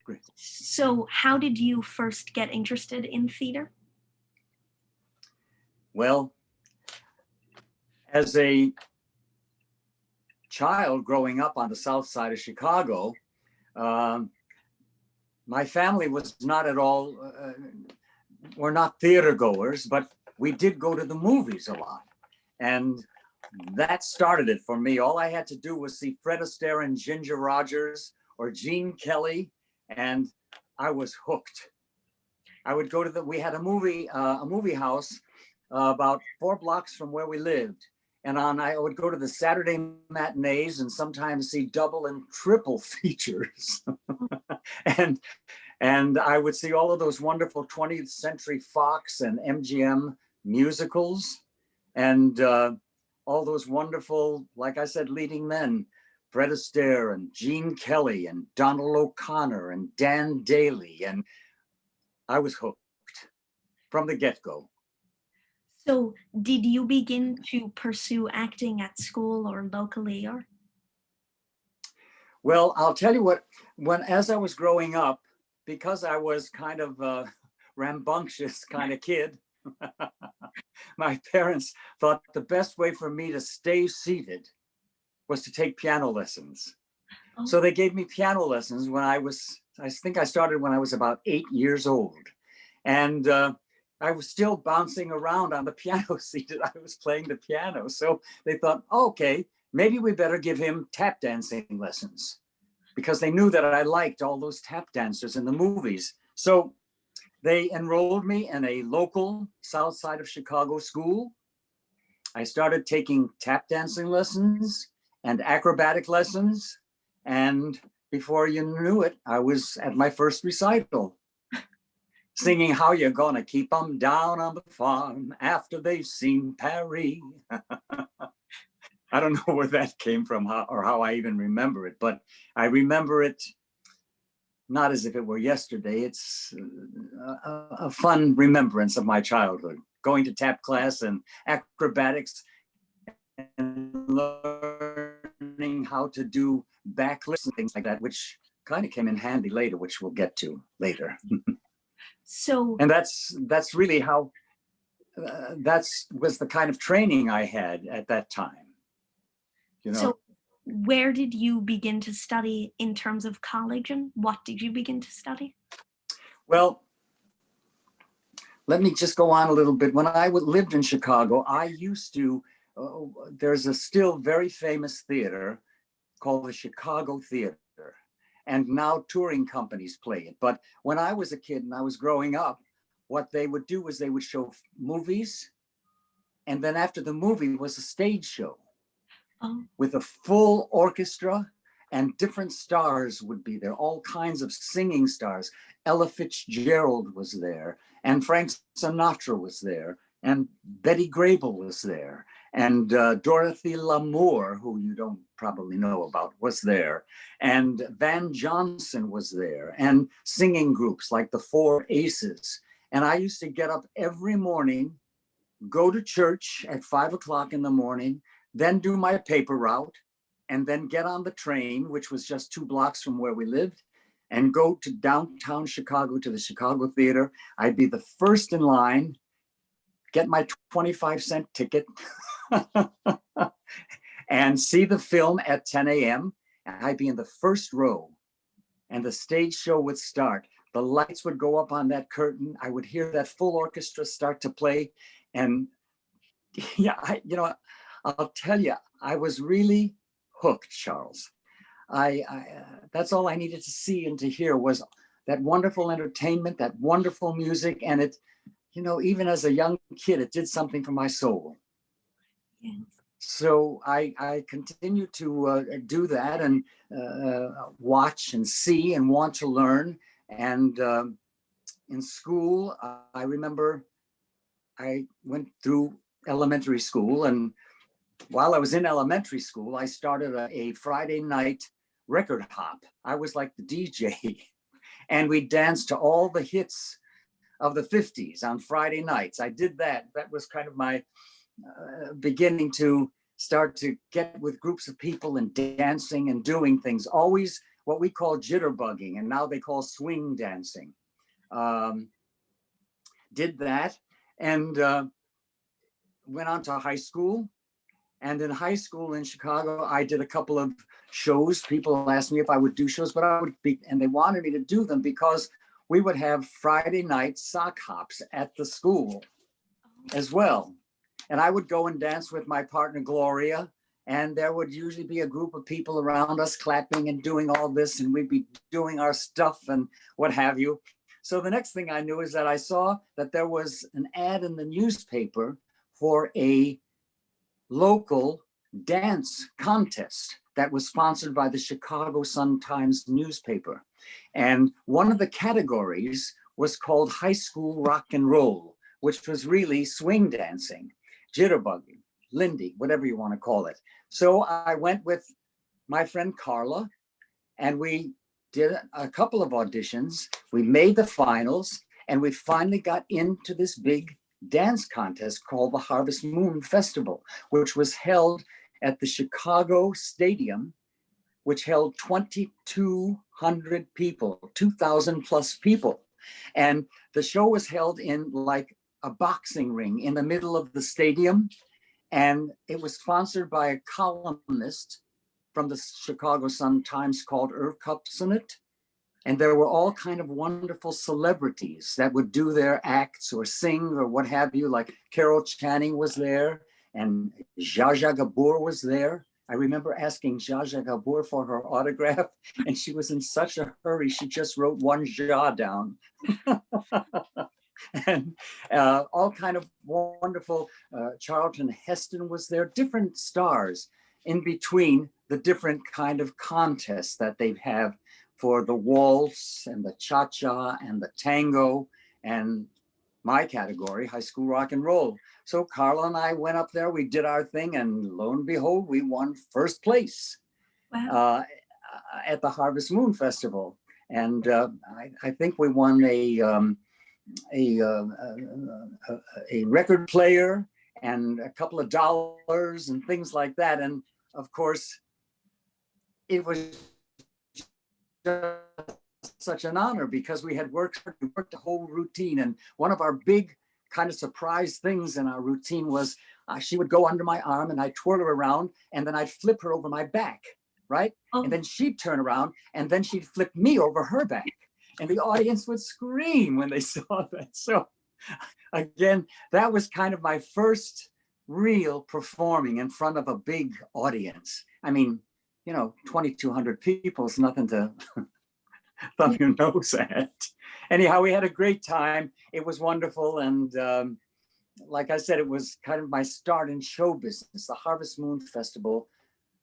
Great. So how did you first get interested in theater? Well, as a child growing up on the south side of Chicago, um, my family was not at all, we're not theater goers, but we did go to the movies a lot. And that started it for me. All I had to do was see Fred Astaire and Ginger Rogers or Gene Kelly, and I was hooked. I would go to we had a movie house about 4 blocks from where we lived. And I would go to the Saturday matinees and sometimes see double and triple features. and I would see all of those wonderful 20th Century Fox and MGM musicals, and all those wonderful, like I said, leading men, Fred Astaire and Gene Kelly and Donald O'Connor and Dan Daly. And I was hooked from the get-go. So did you begin to pursue acting at school or locally, or? Well, I'll tell you what, as I was growing up, because I was kind of a rambunctious kind of kid, my parents thought the best way for me to stay seated was to take piano lessons. Oh. So they gave me piano lessons when I think I started when I was about 8 years old. And I was still bouncing around on the piano seat and I was playing the piano. So they thought, oh, okay, maybe we better give him tap dancing lessons, because they knew that I liked all those tap dancers in the movies. So they enrolled me in a local south side of Chicago school. I started taking tap dancing lessons and acrobatic lessons. And before you knew it, I was at my first recital, singing How You Gonna Keep 'Em Down on the Farm After They've Seen Paris. I don't know where that came from or how I even remember it, but I remember it not as if it were yesterday. It's a fun remembrance of my childhood, going to tap class and acrobatics and learning how to do backflips and things like that, which kind of came in handy later, which we'll get to later. So, and that's really how, was the kind of training I had at that time. You know? So where did you begin to study in terms of college, and what did you begin to study? Well, let me just go on a little bit. When I lived in Chicago, I used to, there's a still very famous theater called the Chicago Theater. And now touring companies play it. But when I was a kid and I was growing up, what they would do is they would show movies. And then after the movie was a stage show with a full orchestra, and different stars would be there, all kinds of singing stars. Ella Fitzgerald was there, and Frank Sinatra was there, and Betty Grable was there, and Dorothy Lamour, who you don't probably know about, was there, and Van Johnson was there, and singing groups like the Four Aces. And I used to get up every morning, go to church at 5 o'clock in the morning, then do my paper route, and then get on the train, which was just 2 blocks from where we lived, and go to downtown Chicago to the Chicago Theater. I'd be the first in line, get my 25-cent ticket, and see the film at 10 a.m. I'd be in the first row, and the stage show would start. The lights would go up on that curtain. I would hear that full orchestra start to play. And yeah, I'll tell you, I was really hooked, Charles. That's all I needed to see and to hear was that wonderful entertainment, that wonderful music. And it, even as a young kid, it did something for my soul. Yeah. So I continued to do that and watch and see and want to learn. And in school, I remember I went through elementary school, and while I was in elementary school, I started a Friday night record hop. I was like the DJ, and we danced to all the hits of the 50s on Friday nights. I did that. That was kind of my beginning to start to get with groups of people and dancing and doing things, always what we call jitterbugging, and now they call swing dancing. Did that, and went on to high school. And in high school in Chicago, I did a couple of shows. People asked me if I would do shows, but I would be, and they wanted me to do them because we would have Friday night sock hops at the school as well. And I would go and dance with my partner, Gloria, and there would usually be a group of people around us clapping and doing all this, and we'd be doing our stuff and what have you. So the next thing I knew is that I saw that there was an ad in the newspaper for a local dance contest that was sponsored by the Chicago Sun-Times newspaper. And one of the categories was called high school rock and roll, which was really swing dancing, jitterbugging, Lindy, whatever you want to call it. So I went with my friend Carla, and we did a couple of auditions. We made the finals, and we finally got into this big dance contest called the Harvest Moon Festival, which was held at the Chicago Stadium, which held 2,200 people, 2,000 plus people. And the show was held in like a boxing ring in the middle of the stadium. And it was sponsored by a columnist from the Chicago Sun-Times called Irv Kupcinet. And there were all kind of wonderful celebrities that would do their acts or sing or what have you, like Carol Channing was there and Zsa Zsa Gabor was there. I remember asking Zsa Zsa Gabor for her autograph, and she was in such a hurry, she just wrote one Zsa down. And all kind of wonderful, Charlton Heston was there, different stars in between the different kind of contests that they have for the waltz and the cha-cha and the tango and my category, high school rock and roll. So Carla and I went up there, we did our thing, and lo and behold, we won first place. Wow. At the Harvest Moon Festival. And I think we won a record player and a couple of dollars and things like that. And of course, it was such an honor because we had worked the whole routine. And one of our big kind of surprise things in our routine was she would go under my arm and I'd twirl her around and then I'd flip her over my back, right? Oh. And then she'd turn around and then she'd flip me over her back. And the audience would scream when they saw that. So again, that was kind of my first real performing in front of a big audience. I mean, 2,200 people is nothing to thumb your nose at. Anyhow, we had a great time. It was wonderful. And like I said, it was kind of my start in show business, the Harvest Moon Festival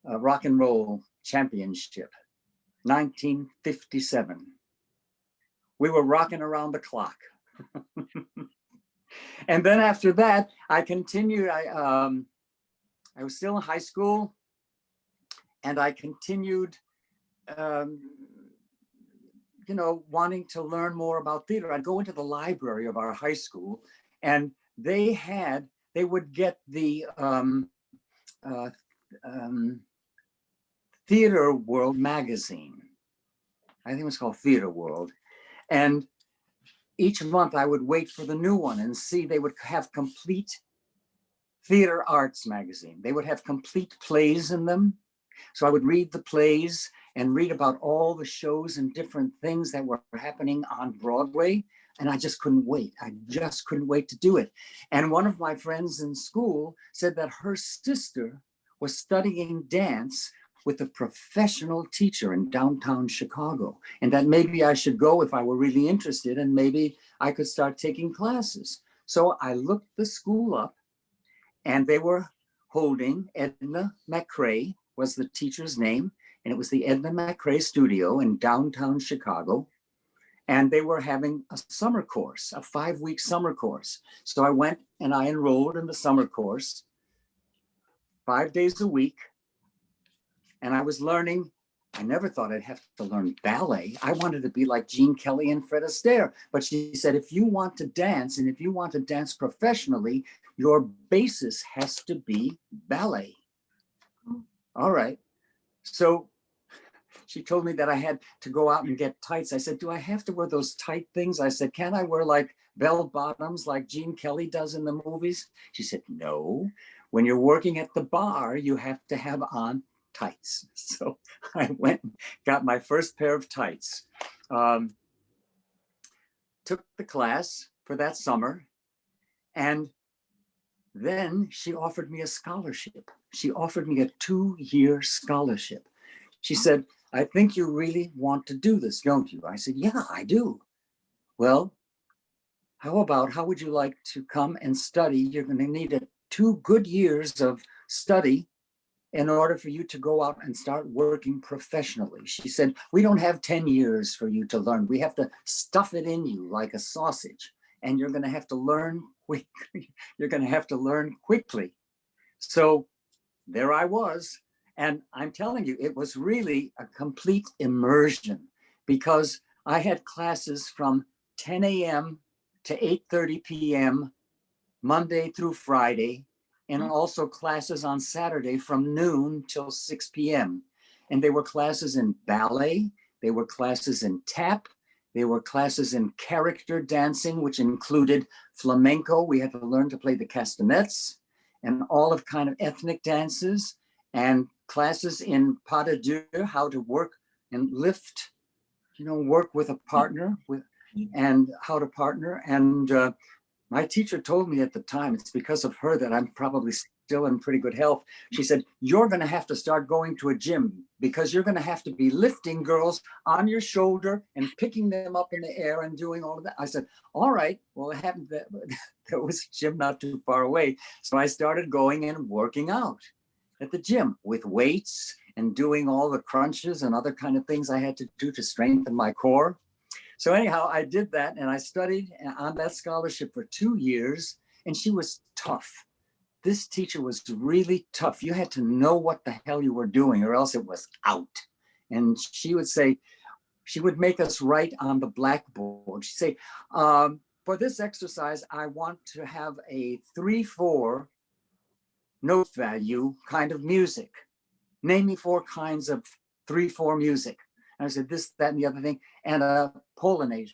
Rock and Roll Championship, 1957. We were rocking around the clock. And then after that, I continued. I was still in high school, and I continued, wanting to learn more about theater. I'd go into the library of our high school, and they would get the Theater World magazine. I think it was called Theater World. And each month I would wait for the new one and see they would have complete theater arts magazine. They would have complete plays in them. So I would read the plays and read about all the shows and different things that were happening on Broadway. And I just couldn't wait. I just couldn't wait to do it. And one of my friends in school said that her sister was studying dance with a professional teacher in downtown Chicago, and that maybe I should go if I were really interested, and maybe I could start taking classes. So I looked the school up, and they were holding, Edna McCrae was the teacher's name, and it was the Edna McCrae Studio in downtown Chicago. And they were having a summer course, a 5-week summer course. So I went and I enrolled in the summer course 5 days a week. And I was learning, I never thought I'd have to learn ballet. I wanted to be like Gene Kelly and Fred Astaire. But she said, if you want to dance, and if you want to dance professionally, your basis has to be ballet. All right. So she told me that I had to go out and get tights. I said, do I have to wear those tight things? I said, can't I wear like bell bottoms like Gene Kelly does in the movies? She said, no, when you're working at the bar, you have to have on tights. So I went and got my first pair of tights. Took the class for that summer, and then she offered me a scholarship. She offered me a 2-year scholarship. She said, I think you really want to do this, don't you? I said, yeah, I do. Well, how would you like to come and study? You're going to need 2 good years of study in order for you to go out and start working professionally. She said, we don't have 10 years for you to learn. We have to stuff it in you like a sausage, and you're going to have to learn quickly. You're going to have to learn quickly. So there I was. And I'm telling you, it was really a complete immersion, because I had classes from 10 a.m. to 8:30 p.m. Monday through Friday, and also classes on Saturday from noon till 6 p.m. And they were classes in ballet, they were classes in tap, they were classes in character dancing, which included flamenco. We had to learn to play the castanets and all of kind of ethnic dances, and classes in pas de deux, how to work and lift, work with a partner, and how to partner. And my teacher told me at the time, it's because of her that I'm probably still in pretty good health. She said, you're going to have to start going to a gym, because you're going to have to be lifting girls on your shoulder and picking them up in the air and doing all of that. I said, all right, well, it happened that there was a gym not too far away. So I started going and working out at the gym with weights and doing all the crunches and other kind of things I had to do to strengthen my core. So anyhow, I did that, and I studied on that scholarship for 2 years, and she was tough. This teacher was really tough. You had to know what the hell you were doing, or else it was out. And she would make us write on the blackboard. She'd say, for this exercise, I want to have a 3/4 note value kind of music. Name me 4 kinds of 3/4 music. And I said, this, that, and the other thing, and a Polonaise.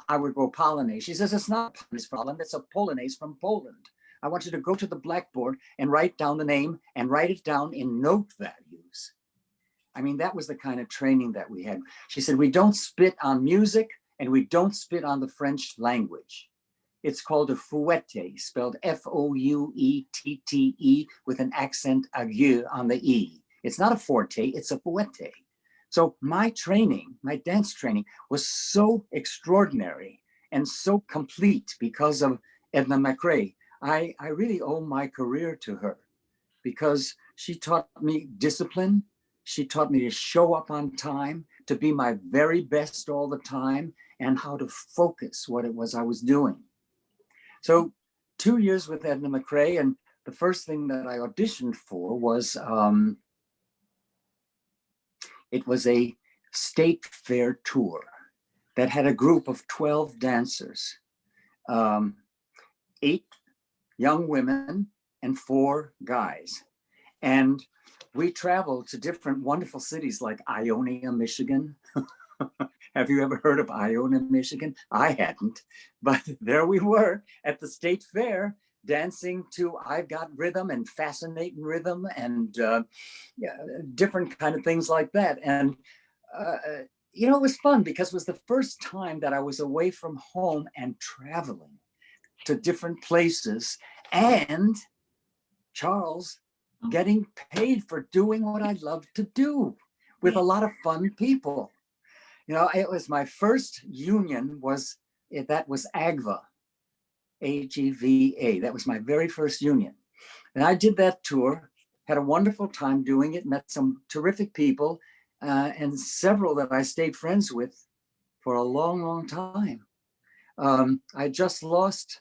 I would go Polonaise. She says, it's not a Polonaise problem, it's a Polonaise from Poland. I want you to go to the blackboard and write down the name and write it down in note values. I mean, that was the kind of training that we had. She said, we don't spit on music, and we don't spit on the French language. It's called a fouette, spelled Fouette, with an accent aigu on the E. It's not a forte, it's a fouette. So my training, my dance training, was so extraordinary and so complete because of Edna McRae. I really owe my career to her, because she taught me discipline. She taught me to show up on time, to be my very best all the time, and how to focus what it was I was doing. So 2 years with Edna McRae, and the first thing that I auditioned for was, it was a state fair tour that had a group of 12 dancers, 8 young women and 4 guys. And we traveled to different wonderful cities like Ionia, Michigan. Have you ever heard of Ionia, Michigan? I hadn't, but there we were at the state fair, dancing to I've Got Rhythm and Fascinating Rhythm and different kind of things like that. And, it was fun, because it was the first time that I was away from home and traveling to different places, and Charles, getting paid for doing what I love to do with a lot of fun people. It was my first union that was AGVA, AGVA. That was my very first union. And I did that tour, had a wonderful time doing it, met some terrific people, and several that I stayed friends with for a long, long time. I just lost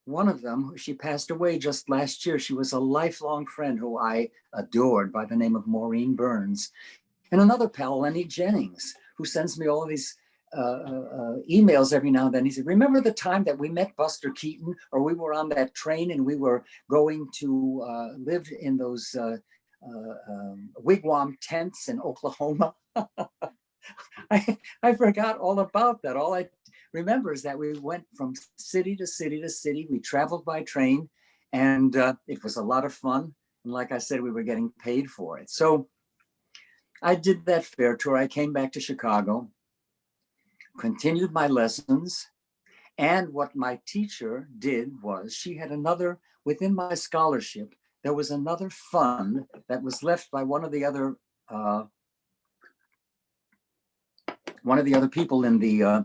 one of them. She passed away just last year. She was a lifelong friend who I adored, by the name of Maureen Burns. And another pal, Lenny Jennings, who sends me all of these emails every now and then. He said, remember the time that we met Buster Keaton, or we were on that train and we were going to live in those wigwam tents in Oklahoma. I forgot all about that. All I remember is that we went from city to city to city. We traveled by train, and it was a lot of fun. And like I said, we were getting paid for it. So I did that fair tour. I came back to Chicago, continued my lessons. And what my teacher did was she had another, within my scholarship, there was another fund that was left by one of the other people in the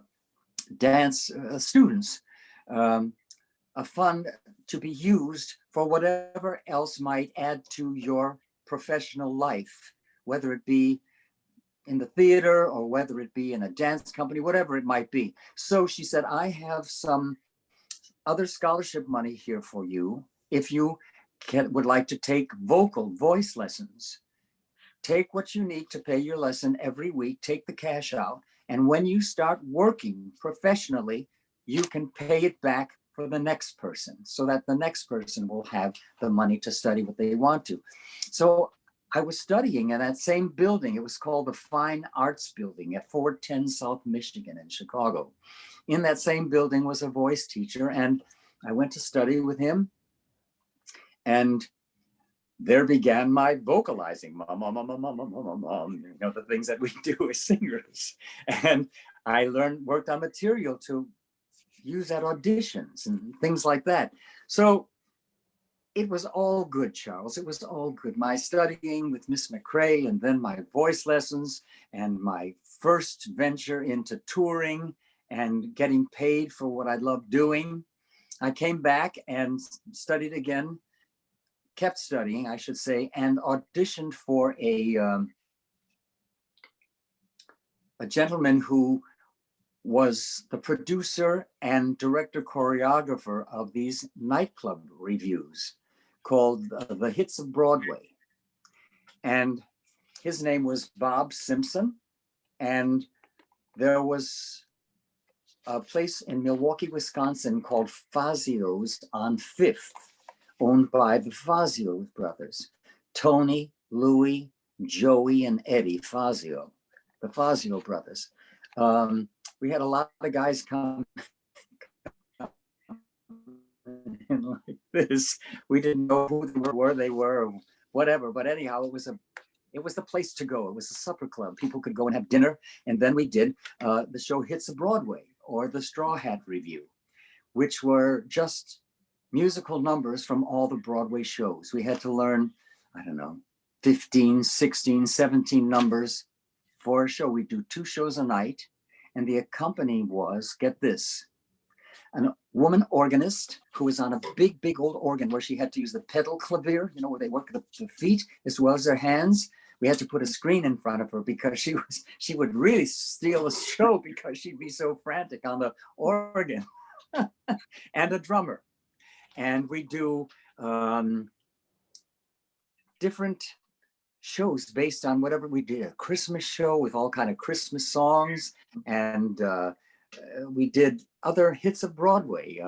dance students, a fund to be used for whatever else might add to your professional life, whether it be in the theater or whether it be in a dance company, whatever it might be. So she said, I have some other scholarship money here for you. If you would like to take voice lessons, take what you need to pay your lesson every week, take the cash out. And when you start working professionally, you can pay it back for the next person so that the next person will have the money to study what they want to. So I was studying in that same building. It was called the Fine Arts Building at 410 South Michigan in Chicago. In that same building was a voice teacher, and I went to study with him. And there began my vocalizing, mom, mom, mom, mom, mom, mom, mom, mom, you know, the things that we do as singers. And I worked on material to use at auditions and things like that. So it was all good, Charles. It was all good. My studying with Miss McCrae, and then my voice lessons, and my first venture into touring and getting paid for what I loved doing. I came back and studied again, kept studying, I should say, and auditioned for a gentleman who was the producer and director choreographer of these nightclub reviews called The Hits of Broadway. And his name was Bob Simpson. And there was a place in Milwaukee, Wisconsin called Fazio's on 5th, owned by the Fazio brothers, Tony, Louie, Joey, and Eddie Fazio, the Fazio brothers. We had a lot of guys come in like this. We didn't know who they were, where they were, or whatever. But anyhow, it was the place to go. It was a supper club. People could go and have dinner. And then we did the show Hits of Broadway, or the Straw Hat Review, which were just musical numbers from all the Broadway shows. We had to learn, I don't know, 15, 16, 17 numbers for a show. We do 2 shows a night. And the accompaniment was, get this, a woman organist who was on a big, big old organ where she had to use the pedal clavier, you know, where they work the feet as well as their hands. We had to put a screen in front of her because she would really steal a show because she'd be so frantic on the organ. And a drummer. And we do different shows based on whatever we did. A Christmas show with all kind of Christmas songs, and we did other hits of Broadway.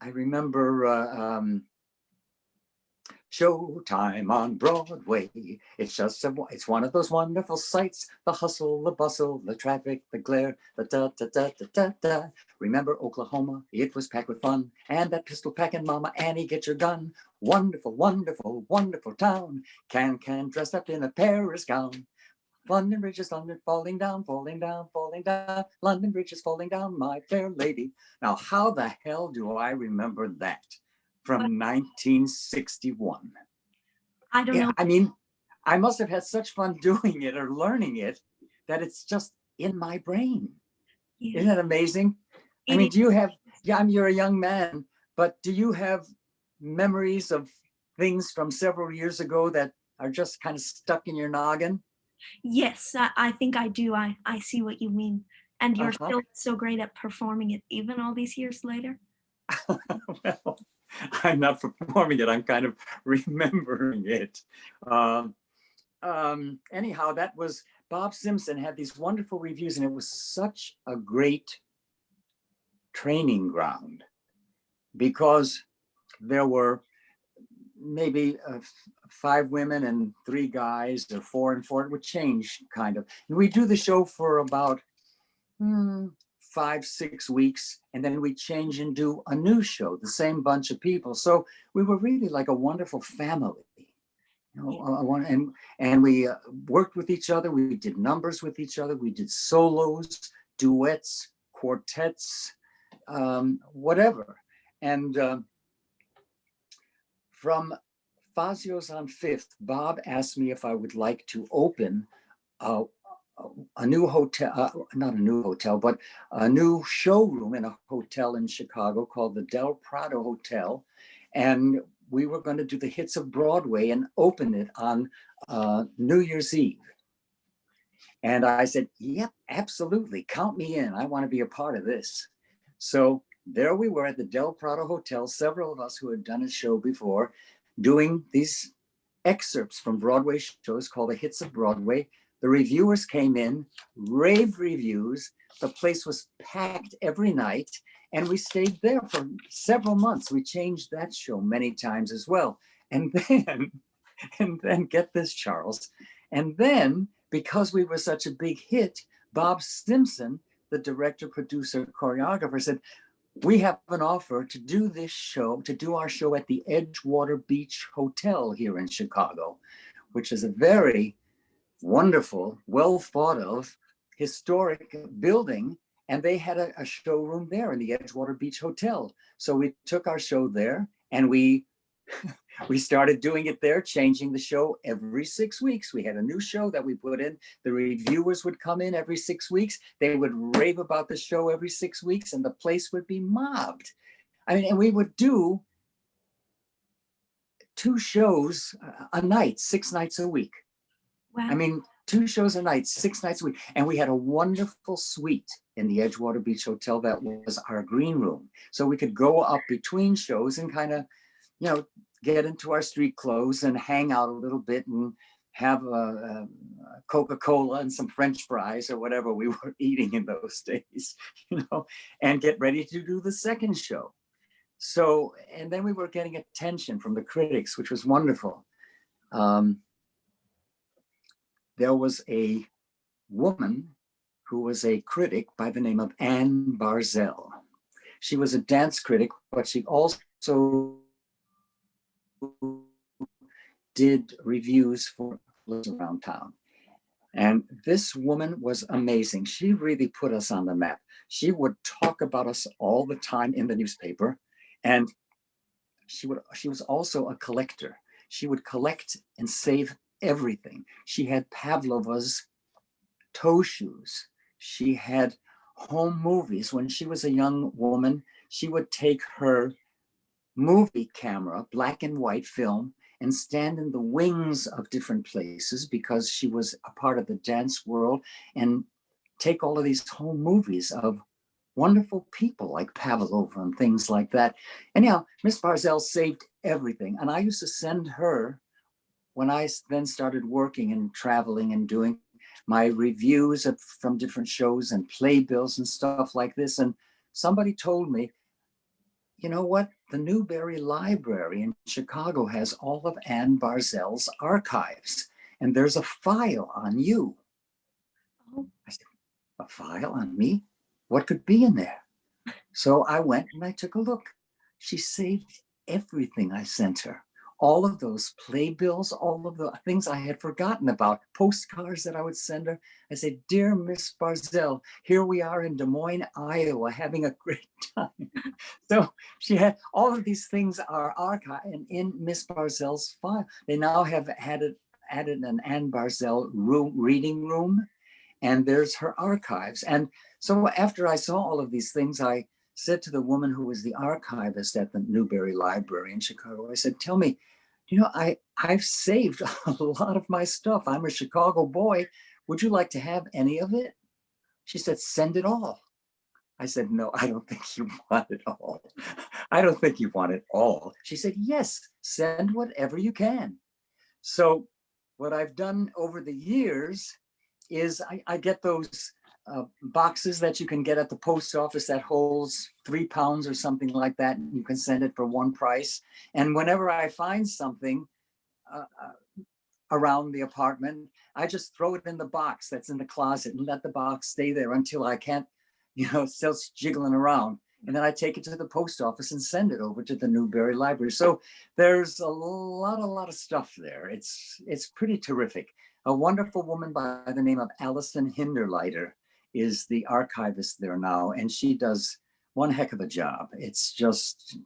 I remember Showtime on Broadway. It's one of those wonderful sights. The hustle, the bustle, the traffic, the glare, the da da da da da da. Remember Oklahoma? It was packed with fun. And that pistol packing Mama Annie, get your gun. Wonderful, wonderful, wonderful town. Can dressed up in a Paris gown. London Bridge is London falling down, falling down, falling down. London Bridge is falling down, my fair lady. Now, how the hell do I remember that? From 1961. I don't know. I mean, I must have had such fun doing it or learning it that it's just in my brain. Yeah. Isn't that amazing? I mean, do you have, you're a young man, but do you have memories of things from several years ago that are just kind of stuck in your noggin? Yes, I think I do. I see what you mean. And you're Uh-huh. still so great at performing it, even all these years later. Well, I'm not performing it. I'm kind of remembering it. Anyhow, that was Bob Simpson had these wonderful reviews, and it was such a great training ground because there were maybe 5 women and 3 guys, or 4 and 4. It would change kind of. And we do the show for about 5, 6 weeks, and then we change and do a new show, the same bunch of people. So we were really like a wonderful family. And we worked with each other. We did numbers with each other. We did solos, duets, quartets, whatever. And from Fazio's on Fifth, Bob asked me if I would like to open a new hotel, not a new hotel, but a new showroom in a hotel in Chicago called the Del Prado Hotel. And we were going to do the hits of Broadway and open it on New Year's Eve. And I said, yep, absolutely. Count me in. I want to be a part of this. So there we were at the Del Prado Hotel, several of us who had done a show before, doing these excerpts from Broadway shows called the Hits of Broadway. The reviewers came in, rave reviews. The place was packed every night. And we stayed there for several months. We changed that show many times as well. And then get this, Charles. And then, because we were such a big hit, Bob Simpson, the director, producer, choreographer, said, we have an offer to do this show, to do our show at the Edgewater Beach Hotel here in Chicago, which is a very wonderful, well thought of, historic building. And they had a showroom there in the Edgewater Beach Hotel. So we took our show there, and we started doing it there, changing the show every 6 weeks. We had a new show that we put in. The reviewers would come in every 6 weeks. They would rave about the show every 6 weeks, and the place would be mobbed. I mean, and we would do 2 shows a night, 6 nights a week. Wow. I mean, 2 shows a night, 6 nights a week. And we had a wonderful suite in the Edgewater Beach Hotel that was our green room. So we could go up between shows and kind of, get into our street clothes and hang out a little bit and have a Coca-Cola and some French fries or whatever we were eating in those days, and get ready to do the second show. So, and then we were getting attention from the critics, which was wonderful. There was a woman who was a critic by the name of Anne Barzell. She was a dance critic, but she also did reviews for around town. And this woman was amazing. She really put us on the map. She would talk about us all the time in the newspaper. And she was also a collector. She would collect and save everything. She had Pavlova's toe shoes. She had home movies. When she was a young woman, she would take her movie camera, black and white film, and stand in the wings of different places because she was a part of the dance world, and take all of these home movies of wonderful people like Pavlova and things like that. Anyhow, Miss Barzell saved everything. And I used to send her, when I then started working and traveling and doing my reviews from different shows and playbills and stuff like this. And somebody told me, you know what? The Newberry Library in Chicago has all of Anne Barzell's archives, and there's a file on you. Oh. I said, a file on me? What could be in there? So I went and I took a look. She saved everything I sent her. All of those playbills, all of the things I had forgotten about, postcards that I would send her. I said, dear Miss Barzell, here we are in Des Moines, Iowa, having a great time. So she had all of these things are archived in Miss Barzell's file. They now have added an Anne Barzell reading room, and there's her archives. And so after I saw all of these things, I said to the woman who was the archivist at the Newberry Library in Chicago, I said, tell me, I've saved a lot of my stuff. I'm a Chicago boy. Would you like to have any of it? She said, send it all. I said, no, I don't think you want it all. I don't think you want it all. She said, yes, send whatever you can. So what I've done over the years is I get those boxes that you can get at the post office that holds 3 pounds or something like that. And you can send it for one price. And whenever I find something around the apartment, I just throw it in the box that's in the closet and let the box stay there until I can't, still jiggling around. And then I take it to the post office and send it over to the Newberry Library. So there's a lot of stuff there. It's pretty terrific. A wonderful woman by the name of Allison Hinderleiter is the archivist there now, and she does one heck of a job. It's just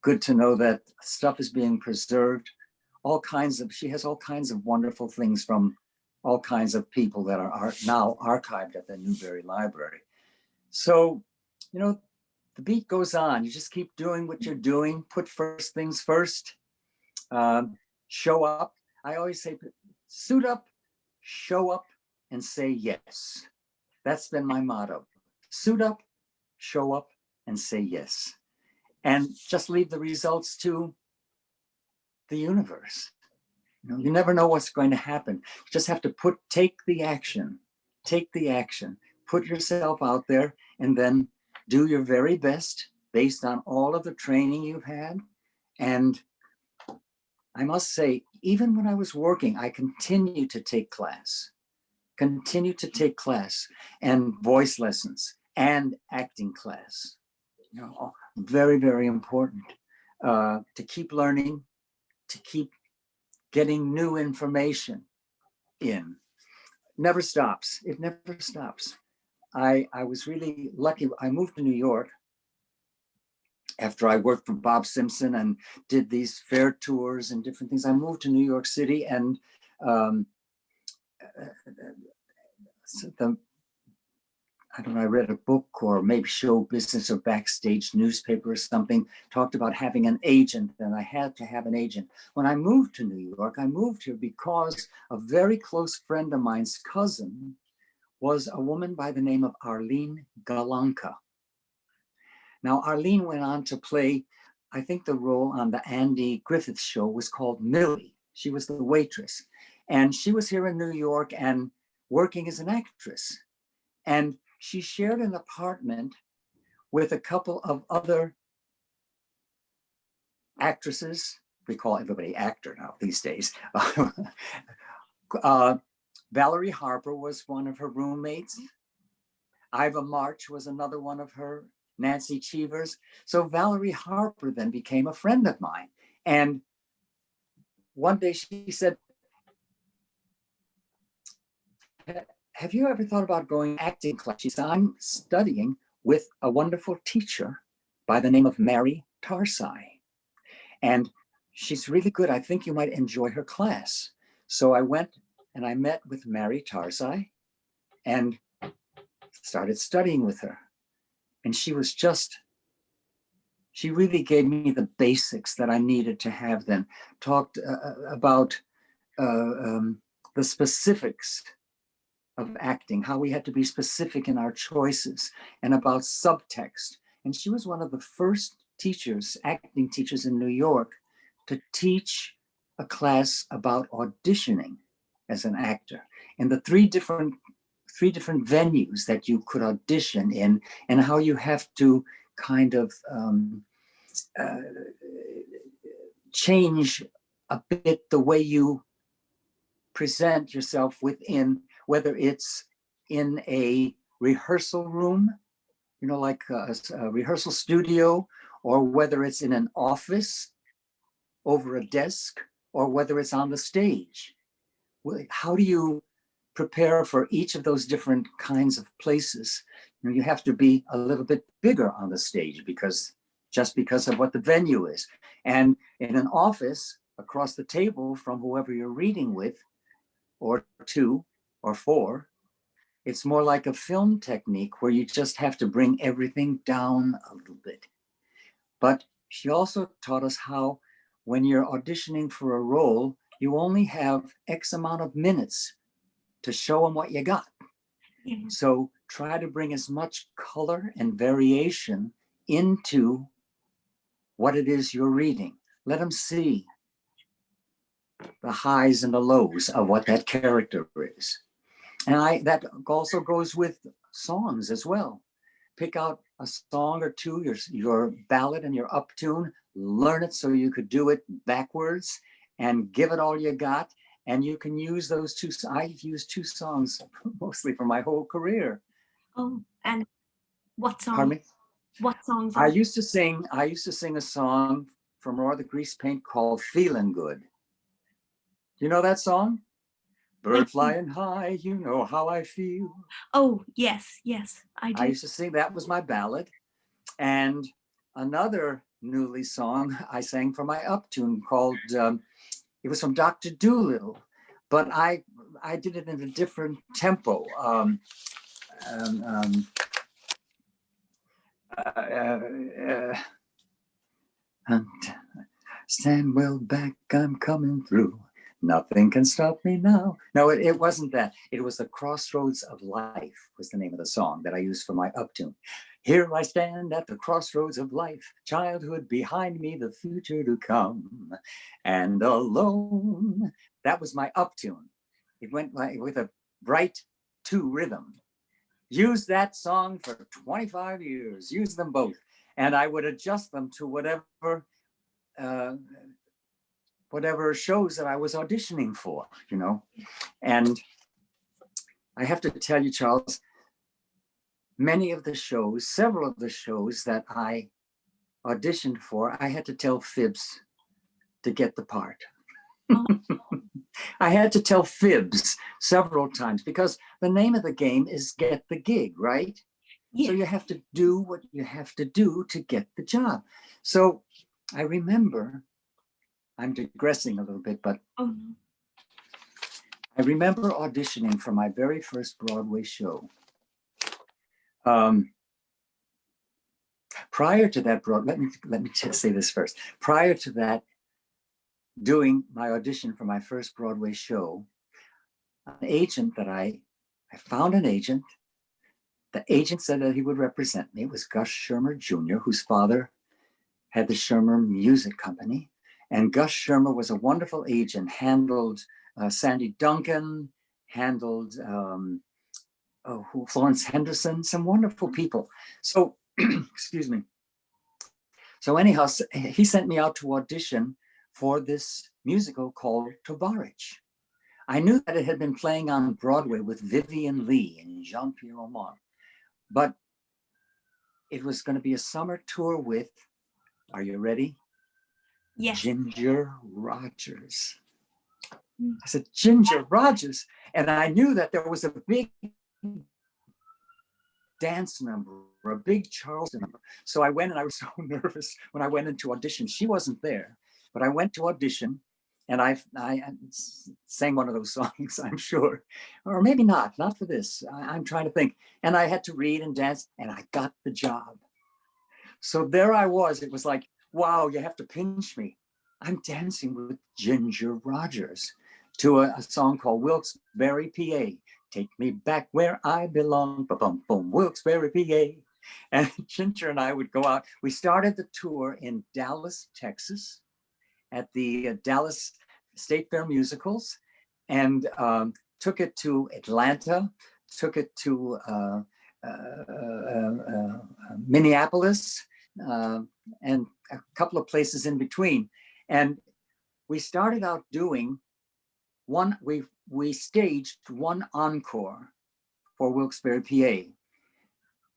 good to know that stuff is being preserved. She has all kinds of wonderful things from all kinds of people that are now archived at the Newberry Library. So, the beat goes on. You just keep doing what you're doing, put first things first, show up. I always say, suit up, show up, and say yes. That's been my motto. Suit up, show up, and say yes. And just leave the results to the universe. You never know what's going to happen. You just have to take the action, put yourself out there, and then do your very best based on all of the training you've had. And I must say, even when I was working, I continued to take class and voice lessons and acting class. Very, very important to keep learning, to keep getting new information in. Never stops. It never stops. I was really lucky. I moved to New York after I worked for Bob Simpson and did these fair tours and different things. I moved to New York City, and I read a book or maybe Show Business or Backstage newspaper or something, talked about having an agent, and I had to have an agent. When I moved to New York, I moved here because a very close friend of mine's cousin was a woman by the name of Arlene Galanka. Now, Arlene went on to play, I think the role on the Andy Griffith Show was called Millie. She was the waitress. And she was here in New York and working as an actress. And she shared an apartment with a couple of other actresses. We call everybody actor now these days. Valerie Harper was one of her roommates. Iva March was another one of her, Nancy Cheevers. So Valerie Harper then became a friend of mine. And one day she said, have you ever thought about going acting class? She said, I'm studying with a wonderful teacher by the name of Mary Tarsai. And she's really good. I think you might enjoy her class. So I went and I met with Mary Tarsai and started studying with her. And she really gave me the basics that I needed to have then. Talked about the specifics of acting, how we had to be specific in our choices, and about subtext. And she was one of the first teachers, acting teachers in New York, to teach a class about auditioning as an actor, and the three different venues that you could audition in, and how you have to kind of change a bit the way you present yourself within, whether it's in a rehearsal room, like a rehearsal studio, or whether it's in an office over a desk, or whether it's on the stage. How do you prepare for each of those different kinds of places? You have to be a little bit bigger on the stage because of what the venue is. And in an office across the table from whoever you're reading with, or 2 or 4, it's more like a film technique where you just have to bring everything down a little bit. But she also taught us how, when you're auditioning for a role, you only have X amount of minutes to show them what you got. Yeah. So try to bring as much color and variation into what it is you're reading. Let them see the highs and the lows of what that character is. And that also goes with songs as well. Pick out a song or two, your ballad and your uptune, learn it so you could do it backwards and give it all you got. And you can use those two. I've used two songs mostly for my whole career. Oh, and what Pardon song? me? What songs I are? used to sing a song from Roar the Grease Paint called Feeling Good. Do you know that song? Like, Bird flying high, you know how I feel. oh, yes, yes, I I do. used to sing, that was my ballad. And another newly song I sang for my uptune called, it was from Dr. Dolittle, but I did it in a different tempo. Um, um, and stand well back, I'm coming through. Nothing can stop me now. No, it wasn't that. It was The Crossroads of Life was the name of the song that I used for my uptune. Here I stand at the crossroads of life, childhood behind me, the future to come, and alone. That was my uptune. It went with a bright two rhythm. Used that song for 25 years, used them both. And I would adjust them to uh, whatever shows that I was auditioning for, you know. And I have to tell you, Charles, several of the shows that I auditioned for, I had to tell fibs to get the part. Oh, I had to tell fibs several times because the name of the game is get the gig, right? yeah. So you have to do what you have to do to get the job. So I remember, I'm digressing a little bit, but Oh, no. I remember auditioning for my very first Broadway show. Prior to that, let me just say this first. Prior to that, doing my audition for my first Broadway show, an agent that I found an agent. The agent said that he would represent me. It was Gus Shermer Jr., whose father had the Shermer Music Company. And Gus Shermer was a wonderful agent, handled Sandy Duncan, handled Florence Henderson, some wonderful people. So, excuse me. So anyhow, he sent me out to audition for this musical called Tovarich. I knew that it had been playing on Broadway with Vivian Leigh and Jean-Pierre Omar, but it was going to be a summer tour with, are you ready? Yes. Ginger Rogers. Mm. I said, Ginger Rogers. And I knew that there was a big dance number, a big Charleston number. So I went and I was so nervous when I went into audition. She wasn't there, but I went to audition and I sang one of those songs, I'm sure, or maybe not for this. I'm trying to think. And I had to read and dance and I got the job. So there I was. It was like, wow, you have to pinch me. I'm dancing with Ginger Rogers to a song called Wilkes-Barre, PA. Take me back where I belong, boom, boom, Wilkes-Barre, PA. And Ginger and I would go out. We started the tour in Dallas, Texas, at the Dallas State Fair Musicals, and took it to Atlanta, took it to Minneapolis, and a couple of places in between. And we started out doing we staged one encore for Wilkes-Barre, PA,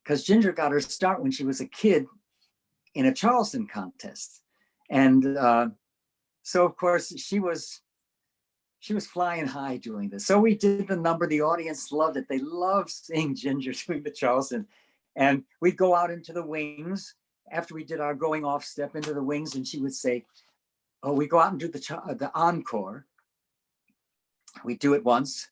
because Ginger got her start when she was a kid in a Charleston contest. And so of course she was flying high doing this. So we did the number, the audience loved it. They loved seeing Ginger doing the Charleston. And we'd go out into the wings after we did our going off step into the wings, and she would say, oh, we go out and do the encore. We do it once,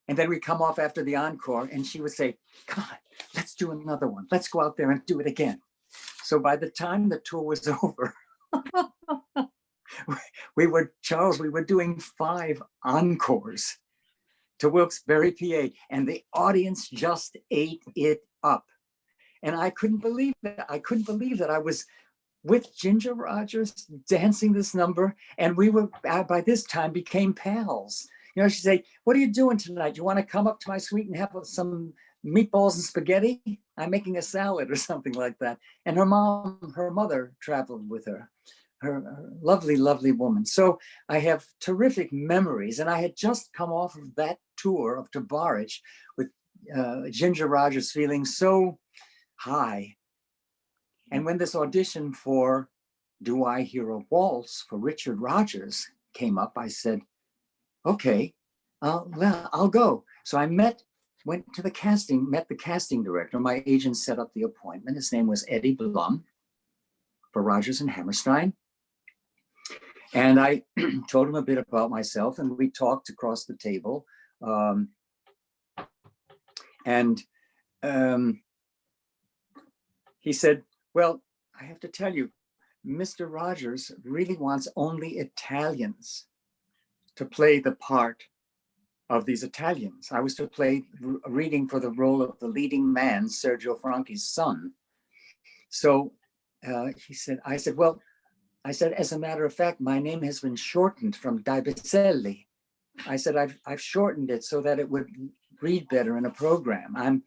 and then we come off after the encore, and she would say, come on, let's do another one. Let's go out there and do it again. So by the time the tour was over, we were doing 5 encores to Wilkes-Barre, PA, and the audience just ate it up. And I couldn't believe that. I was with Ginger Rogers dancing this number, and we were by this time became pals. You know, she'd say, "What are you doing tonight? You want to come up to my suite and have some meatballs and spaghetti? I'm making a salad," or something like that. And her mother traveled with her. Her lovely, lovely woman. So I have terrific memories. And I had just come off of that tour of Tabarich with Ginger Rogers feeling so high. And when this audition for Do I Hear a Waltz for Richard Rogers came up, I said, okay, I'll go. So I went to the casting, met the casting director. My agent set up the appointment. His name was Eddie Blum for Rogers and Hammerstein. And I told him a bit about myself, and we talked across the table. He said, "Well, I have to tell you, Mr. Rogers really wants only Italians to play the part of these Italians." I was to play reading for the role of the leading man, Sergio Franchi's son. So I said, "Well," I said, "as a matter of fact, my name has been shortened from Dibicelli." I said, I've shortened it so that it would read better in a program. I'm,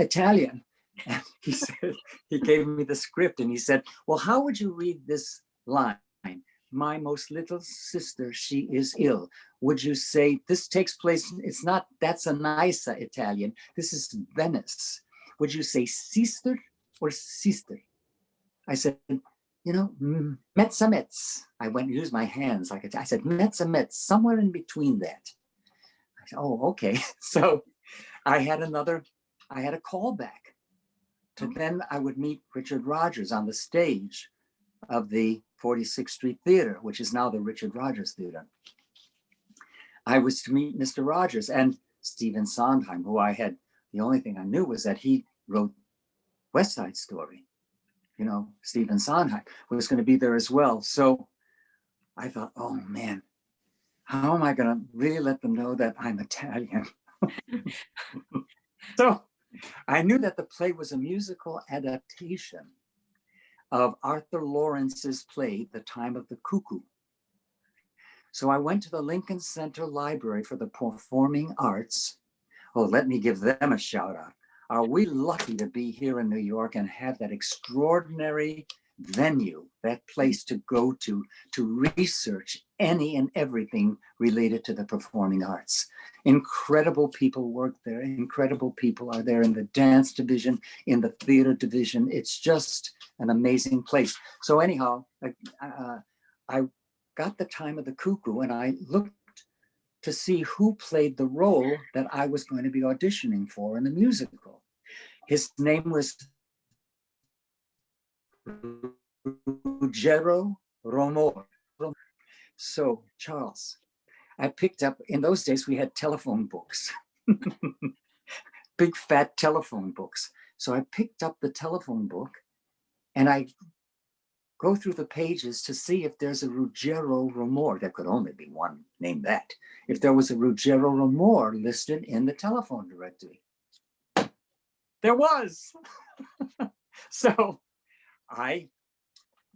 Italian." And he gave me the script and he said, "Well, how would you read this line? My most little sister, she is ill. Would you say this takes place, that's a nice Italian. This is Venice. Would you say sister or sister?" I said, mezza mezz. I went and used my hands I said, mezza mezz, somewhere in between that. I said, "Oh, okay." So I had a callback to then I would meet Richard Rogers on the stage of the 46th Street Theater, which is now the Richard Rogers Theater. I was to meet Mr. Rogers and Stephen Sondheim, who the only thing I knew was that he wrote West Side Story. Stephen Sondheim was going to be there as well. So I thought, oh man, how am I going to really let them know that I'm Italian? So I knew that the play was a musical adaptation of Arthur Lawrence's play, The Time of the Cuckoo. So I went to the Lincoln Center Library for the Performing Arts. Oh, let me give them a shout out. Are we lucky to be here in New York and have that extraordinary venue, that place to go to research any and everything related to the performing arts. Incredible people work there. Incredible people are there in the dance division, in the theater division. It's just an amazing place. So anyhow, I got The Time of the Cuckoo and I looked to see who played the role that I was going to be auditioning for in the musical. His name was Ruggero Romor. So, Charles, I picked up, in those days we had telephone books, big fat telephone books. So I picked up the telephone book and I go through the pages to see if there's a Ruggero Romor. There could only be one named that. If there was a Ruggero Romor listed in the telephone directory. There was. So I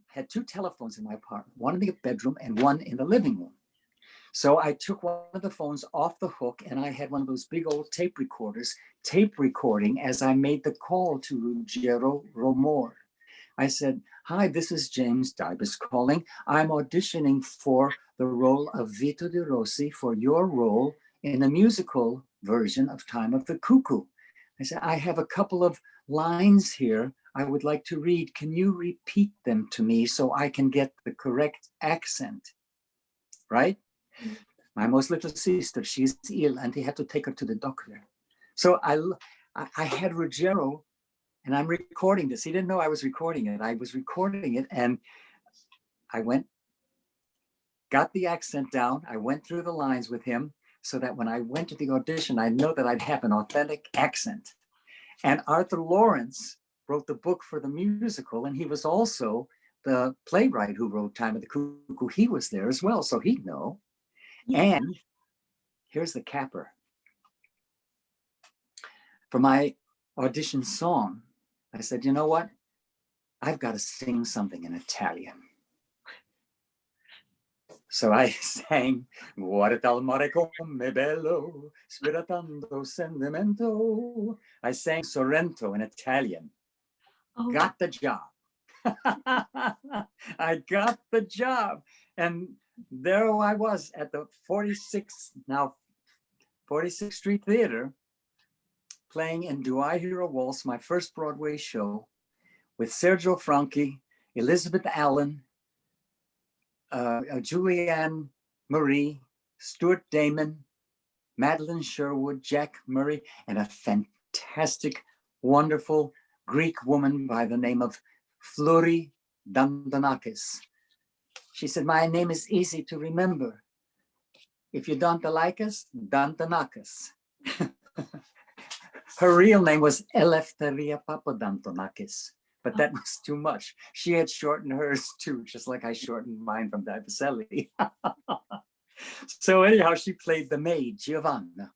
had two telephones in my apartment, one in the bedroom and one in the living room. So I took one of the phones off the hook and I had one of those big old tape recorders, tape recording as I made the call to Ruggero Romor. I said, "Hi, this is James Dybus calling. I'm auditioning for the role of Vito de Rossi for your role in the musical version of Time of the Cuckoo." I said, "I have a couple of lines here I would like to read. Can you repeat them to me so I can get the correct accent?" Right? Mm-hmm. "My most little sister, she's ill and they had to take her to the doctor." So I had Ruggero, and I'm recording this. He didn't know I was recording it. I was recording it and I got the accent down. I went through the lines with him so that when I went to the audition, I know that I'd have an authentic accent. And Arthur Lawrence wrote the book for the musical, and he was also the playwright who wrote Time of the Cuckoo. He was there as well, so he'd know. Yeah. And here's the capper. For my audition song, I said, "You know what? I've got to sing something in Italian." So I sang, Guarda al mare come bello, spiritando sentimento. I sang Sorrento in Italian. Oh, Got the job. I got the job. And there I was at the 46th Street Theater, playing in Do I Hear a Waltz, my first Broadway show, with Sergio Franchi, Elizabeth Allen, Julianne Marie, Stuart Damon, Madeline Sherwood, Jack Murray, and a fantastic, wonderful Greek woman by the name of Flori Dandanakis. She said, my name is easy to remember. If you don't like us, Dandanakis. Her real name was Eleftheria Papadantonakis, but that was too much. She had shortened hers too, just like I shortened mine from Diapacelli. So anyhow, she played the maid, Giovanna,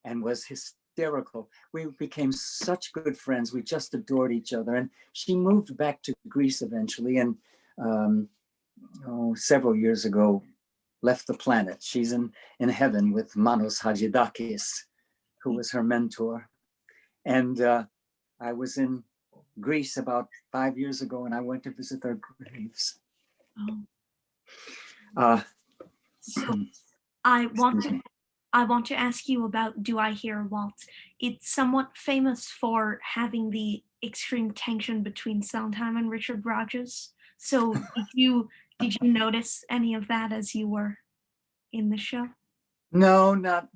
and was hysterical. We became such good friends. We just adored each other. And she moved back to Greece eventually, and several years ago, left the planet. She's in heaven with Manos Hadjidakis, who was her mentor. And I was in Greece about 5 years ago, and I went to visit their graves. So I want to ask you about Do I Hear a Waltz? It's somewhat famous for having the extreme tension between Sondheim and Richard Rodgers. So did you notice any of that as you were in the show? No, not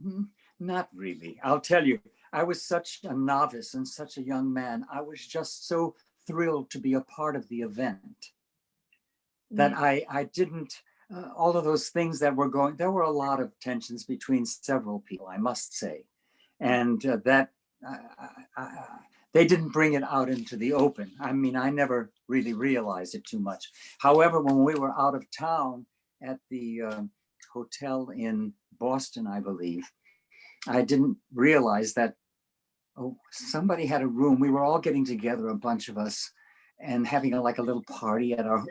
really. I'll tell you, I was such a novice and such a young man. I was just so thrilled to be a part of the event that I didn't, all of those things that were going, there were a lot of tensions between several people, I must say. And they didn't bring it out into the open. I mean, I never really realized it too much. However, when we were out of town at the hotel in Boston, I believe, I didn't realize that somebody had a room. We were all getting together, a bunch of us, and having like a little party at our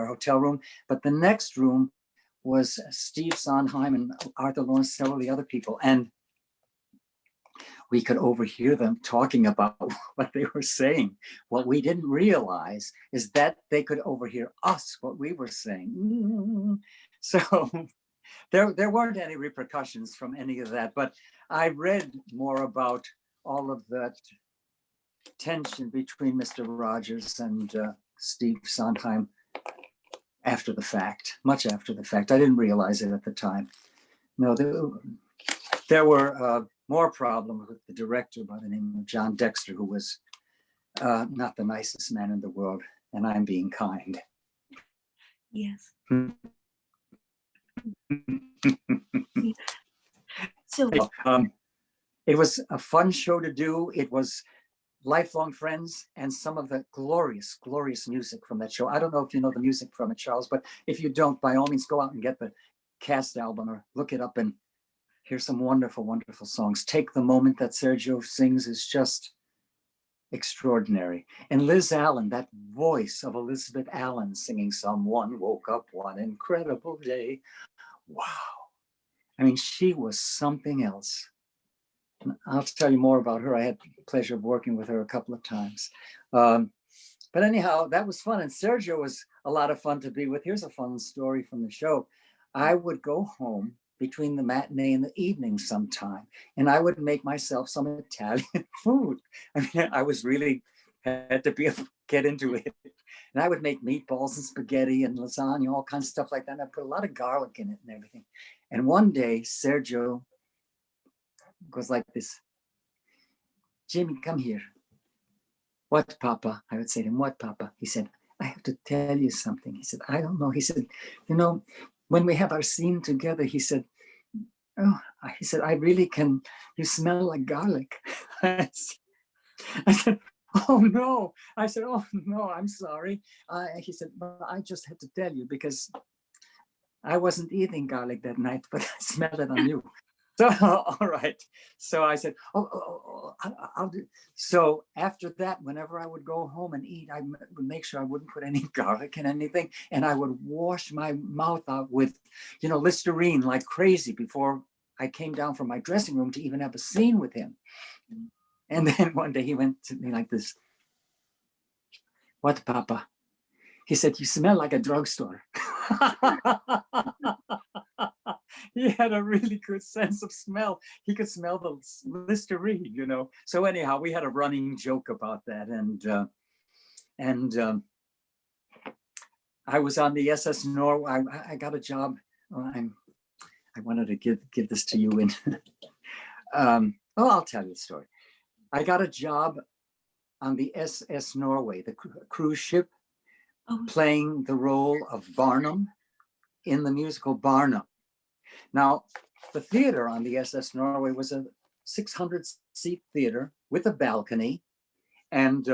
hotel room. But the next room was Steve Sondheim and Arthur Lawrence, several of the other people, and we could overhear them talking about what they were saying. What we didn't realize is that they could overhear us, what we were saying. So there weren't any repercussions from any of that, but I read more about all of that tension between Mr. Rogers and Steve Sondheim after the fact, much after the fact. I didn't realize it at the time. No, there were more problems with the director by the name of John Dexter, who was not the nicest man in the world, and I'm being kind. Yes. So it was a fun show to do. It was lifelong friends and some of the glorious, glorious music from that show. I don't know if you know the music from it, Charles, but if you don't, by all means, go out and get the cast album or look it up and hear some wonderful, wonderful songs. Take the Moment that Sergio sings is just extraordinary. And Liz Allen, that voice of Elizabeth Allen singing Someone Woke Up One Incredible Day. Wow. I mean, she was something else. I'll tell you more about her. I had the pleasure of working with her a couple of times. But anyhow, that was fun. And Sergio was a lot of fun to be with. Here's a fun story from the show. I would go home between the matinee and the evening sometime, and I would make myself some Italian food. I mean, I was really had to be able to get into it. And I would make meatballs and spaghetti and lasagna, all kinds of stuff like that. And I put a lot of garlic in it and everything. And one day, Sergio goes like this, Jimmy, come here. What, Papa? I would say to him, what, Papa? He said, I have to tell you something. He said, I don't know. He said, you know, when we have our scene together, he said, I really can, you smell like garlic. I said, oh no. I said, oh no, I'm sorry. He said, well, I just had to tell you because I wasn't eating garlic that night, but I smelled it on you. So, all right. So I said, I'll do. So after that, whenever I would go home and eat, I would make sure I wouldn't put any garlic in anything. And I would wash my mouth out with, Listerine like crazy before I came down from my dressing room to even have a scene with him. And then one day he went to me like this. What, Papa? He said, you smell like a drugstore. He had a really good sense of smell. He could smell the Listerine, So anyhow, we had a running joke about that. And I was on the SS Norway. I got a job. I wanted to give this to you in. I'll tell you the story. I got a job on the SS Norway, the cruise ship, playing the role of Barnum in the musical Barnum. Now, the theater on the SS Norway was a 600-seat theater with a balcony, and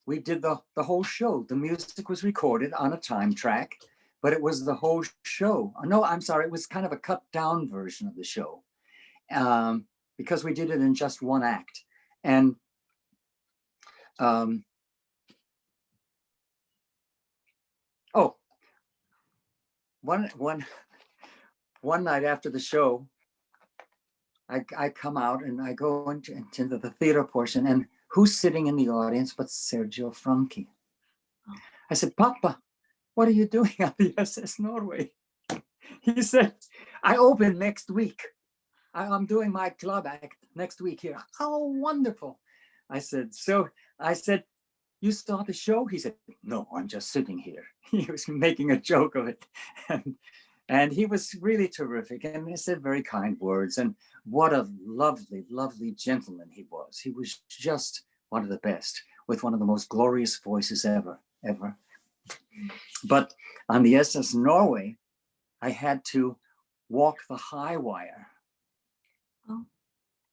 we did the whole show. The music was recorded on a time track, but it was the whole show. No, I'm sorry, it was kind of a cut-down version of the show, because we did it in just one act. And one night after the show, I come out and I go into the theater portion, and who's sitting in the audience but Sergio Franchi? I said, Papa, what are you doing at the SS Norway? He said, I open next week. I'm doing my club act next week here. Oh, wonderful. I said, you saw the show? He said, no, I'm just sitting here. He was making a joke of it. And he was really terrific, and he said very kind words. And what a lovely, lovely gentleman he was. He was just one of the best, with one of the most glorious voices ever. But on the SS Norway, I had to walk the high wire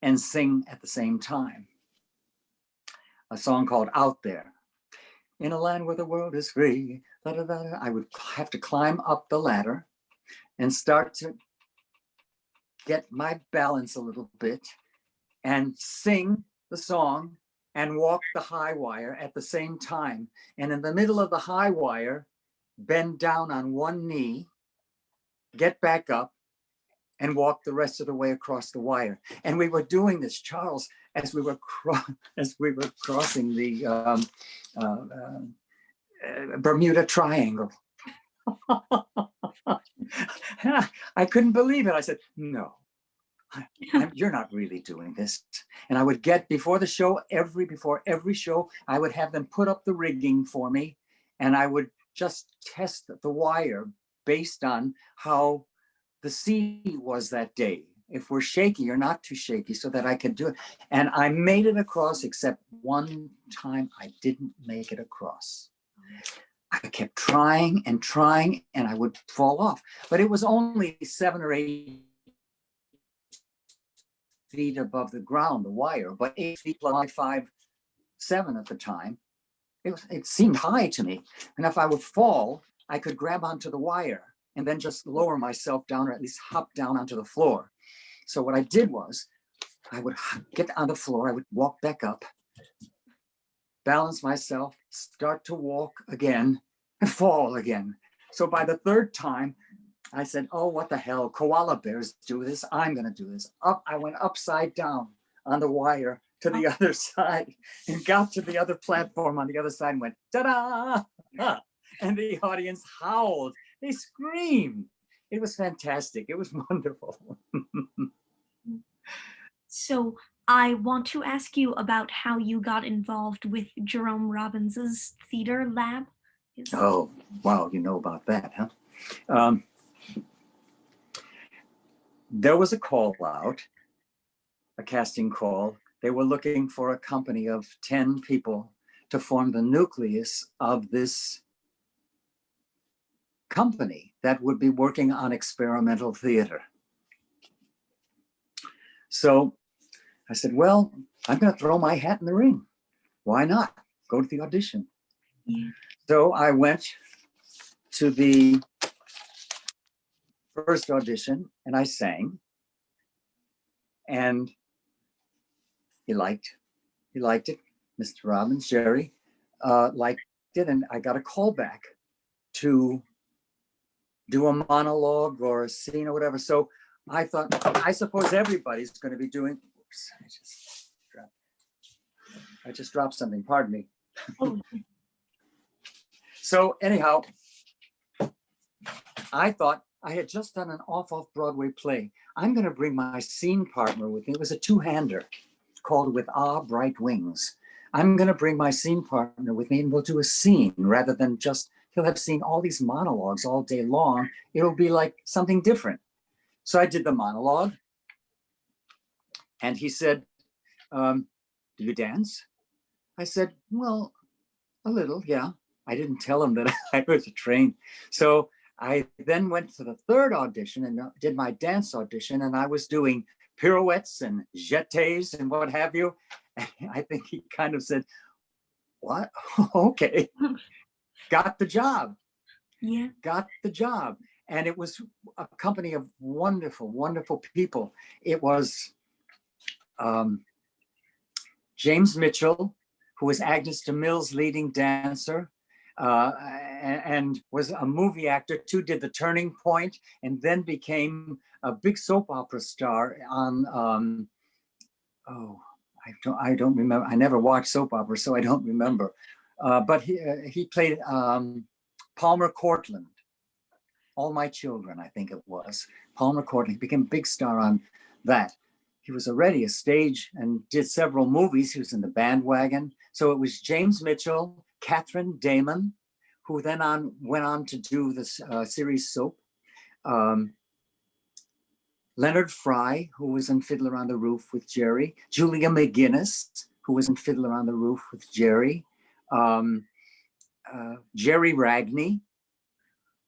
and sing at the same time. A song called Out There. In a land where the world is free, I would have to climb up the ladder and start to get my balance a little bit and sing the song and walk the high wire at the same time. And in the middle of the high wire, bend down on one knee, get back up, and walk the rest of the way across the wire. And we were doing this, Charles, as we were crossing the Bermuda Triangle. I couldn't believe it. I said, no, you're not really doing this. And I would get before every show, I would have them put up the rigging for me, and I would just test the wire based on how the sea was that day. If we're shaky or not too shaky, so that I could do it. And I made it across, except one time I didn't make it across. I kept trying, and I would fall off. But it was only 7 or 8 feet above the ground, the wire, but 8 feet plus 5, 7 at the time. It seemed high to me. And if I would fall, I could grab onto the wire and then just lower myself down, or at least hop down onto the floor. So what I did was, I would get on the floor, I would walk back up, balance myself, start to walk again, and fall again. So by the 3rd time, I said, oh, what the hell, koala bears do this, I'm gonna do this. I went upside down on the wire to the other side, and got to the other platform on the other side and went, ta-da! And the audience howled, they screamed. It was fantastic, it was wonderful. So I want to ask you about how you got involved with Jerome Robbins's theater lab. Oh, wow, you know about that, huh? There was a call out, a casting call. They were looking for a company of 10 people to form the nucleus of this company that would be working on experimental theater. So I said, well, I'm going to throw my hat in the ring. Why not? Go to the audition. Yeah. So I went to the first audition and I sang. And he liked it. Mr. Robbins, Jerry, liked it, and I got a call back to do a monologue or a scene or whatever. So I thought, I suppose everybody's going to be doing. Oops, I just dropped something. Pardon me. Oh. So anyhow, I thought I had just done an off-Broadway play. I'm going to bring my scene partner with me. It was a two-hander called With Ah Bright Wings. I'm going to bring my scene partner with me and we'll do a scene rather than just, he'll have seen all these monologues all day long. It'll be like something different. So I did the monologue and he said, do you dance? I said, well, a little, yeah. I didn't tell him that I was trained. So I then went to the third audition and did my dance audition, and I was doing pirouettes and jetés and what have you. And I think he kind of said, what? Okay. Got the job. Yeah. Got the job. And it was a company of wonderful, wonderful people. It was James Mitchell, who was Agnes DeMille's leading dancer, and was a movie actor too, did The Turning Point, and then became a big soap opera star on, I don't remember. I never watched soap opera, so I don't remember. But he played Palmer Cortland, All My Children, I think it was. Palmer Cortland, he became a big star on that. He was already a stage and did several movies. He was in The Bandwagon. So it was James Mitchell, Catherine Damon, who then went on to do this series Soap. Leonard Fry, who was in Fiddler on the Roof with Jerry. Julia McGinnis, who was in Fiddler on the Roof with Jerry. Jerry Ragney,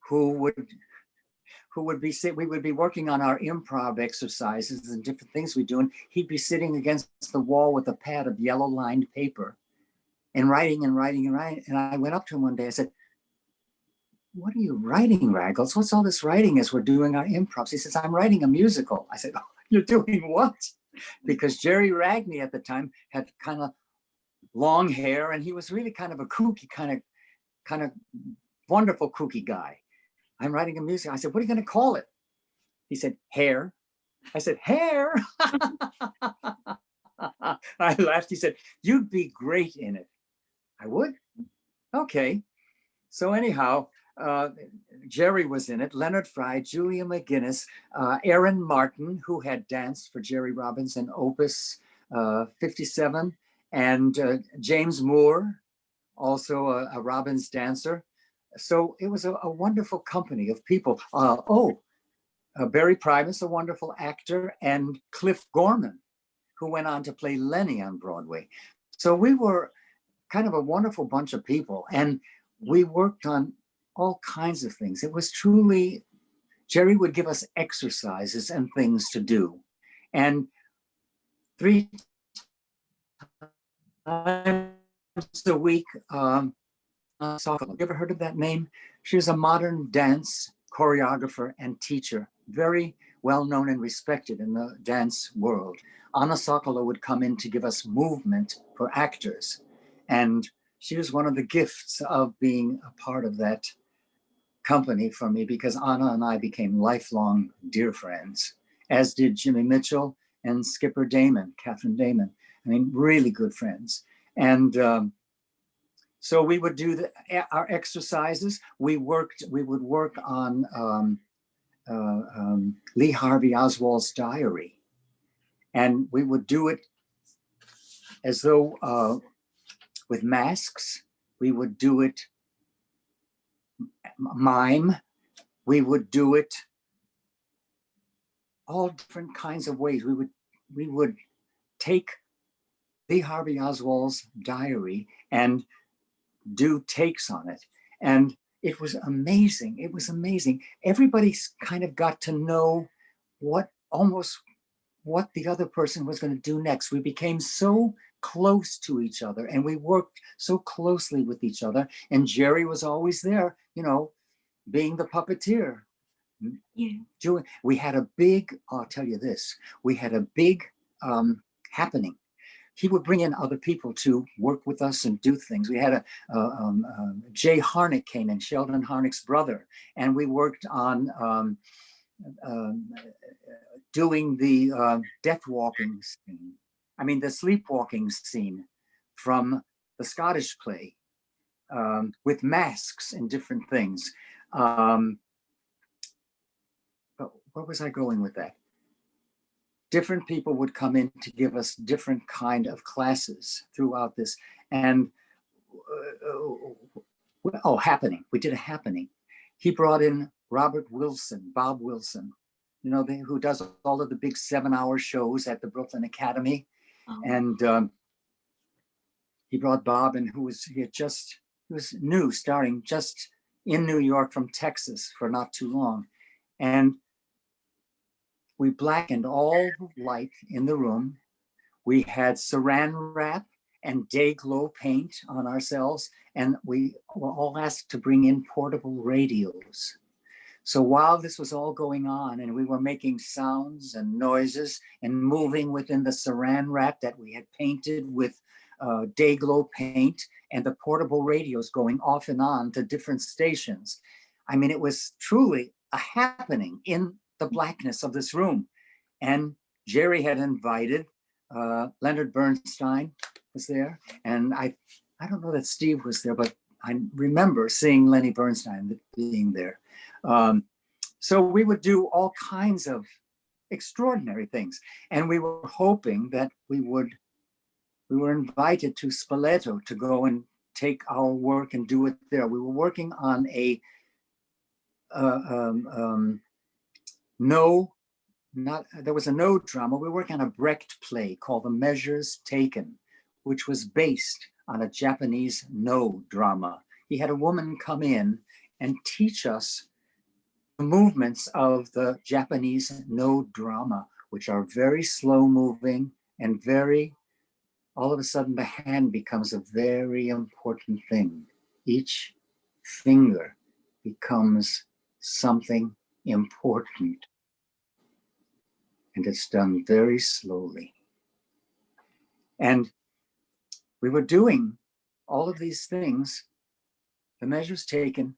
who would be, we would be working on our improv exercises and different things we do, and he'd be sitting against the wall with a pad of yellow lined paper and writing and writing and writing. And I went up to him one day, I said, what are you writing, Raggles? What's all this writing as we're doing our improvs? He says, I'm writing a musical. I said, oh, you're doing what? Because Jerry Ragney at the time had kind of long hair, and he was really kind of a kooky, kind of wonderful kooky guy. I'm writing a musical. I said, what are you going to call it? He said, Hair. I said, Hair? I laughed. He said, you'd be great in it. I would? Okay. So anyhow, Jerry was in it, Leonard Fry, Julia McGinnis, Aaron Martin, who had danced for Jerry Robbins in Opus 57, and James Moore, also a Robbins dancer. So it was a wonderful company of people. Barry Primus, a wonderful actor, and Cliff Gorman, who went on to play Lenny on Broadway. So we were kind of a wonderful bunch of people, and we worked on all kinds of things. It was truly, Jerry would give us exercises and things to do. And 3 times a week, you ever heard of that name? She was a modern dance choreographer and teacher, very well known and respected in the dance world. Anna Sokolow would come in to give us movement for actors. And she was one of the gifts of being a part of that company for me, because Anna and I became lifelong dear friends, as did Jimmy Mitchell and Skipper Damon, Catherine Damon. I mean, really good friends. And so we would do our exercises. We would work on Lee Harvey Oswald's diary. And we would do it as though with masks. We would do it mime. We would do it all different kinds of ways. We would take Lee Harvey Oswald's diary and do takes on it. And it was amazing. It was amazing. Everybody kind of got to know what the other person was going to do next. We became so close to each other, and we worked so closely with each other. And Jerry was always there, you know, being the puppeteer, Yeah. We had a big, I'll tell you this, we had a big happening. He would bring in other people to work with us and do things. We had Jay Harnick came in, Sheldon Harnick's brother, and we worked on doing the death walking scene. I mean, the sleepwalking scene from the Scottish play with masks and different things. But what was I going with that? Different people would come in to give us different kind of classes throughout this. And happening. We did a happening. He brought in Robert Wilson, Bob Wilson, you know, who does all of the big 7-hour shows at the Brooklyn Academy. Oh. And he brought Bob in, he was new, starting just in New York from Texas for not too long. And we blackened all the light in the room. We had saran wrap and day glow paint on ourselves, and we were all asked to bring in portable radios. So while this was all going on and we were making sounds and noises and moving within the saran wrap that we had painted with day glow paint and the portable radios going off and on to different stations, I mean, it was truly a happening in the blackness of this room. And Jerry had invited Leonard Bernstein was there, and I don't know that Steve was there, but I remember seeing Lenny Bernstein being there. So we would do all kinds of extraordinary things, and we were hoping that we were invited to Spoleto to go and take our work and do it there. We were working on a there was a no drama. We were working on a Brecht play called The Measures Taken, which was based on a Japanese no drama. He had a woman come in and teach us the movements of the Japanese no drama, which are very slow moving and all of a sudden the hand becomes a very important thing. Each finger becomes something important. And it's done very slowly. And we were doing all of these things, the measures taken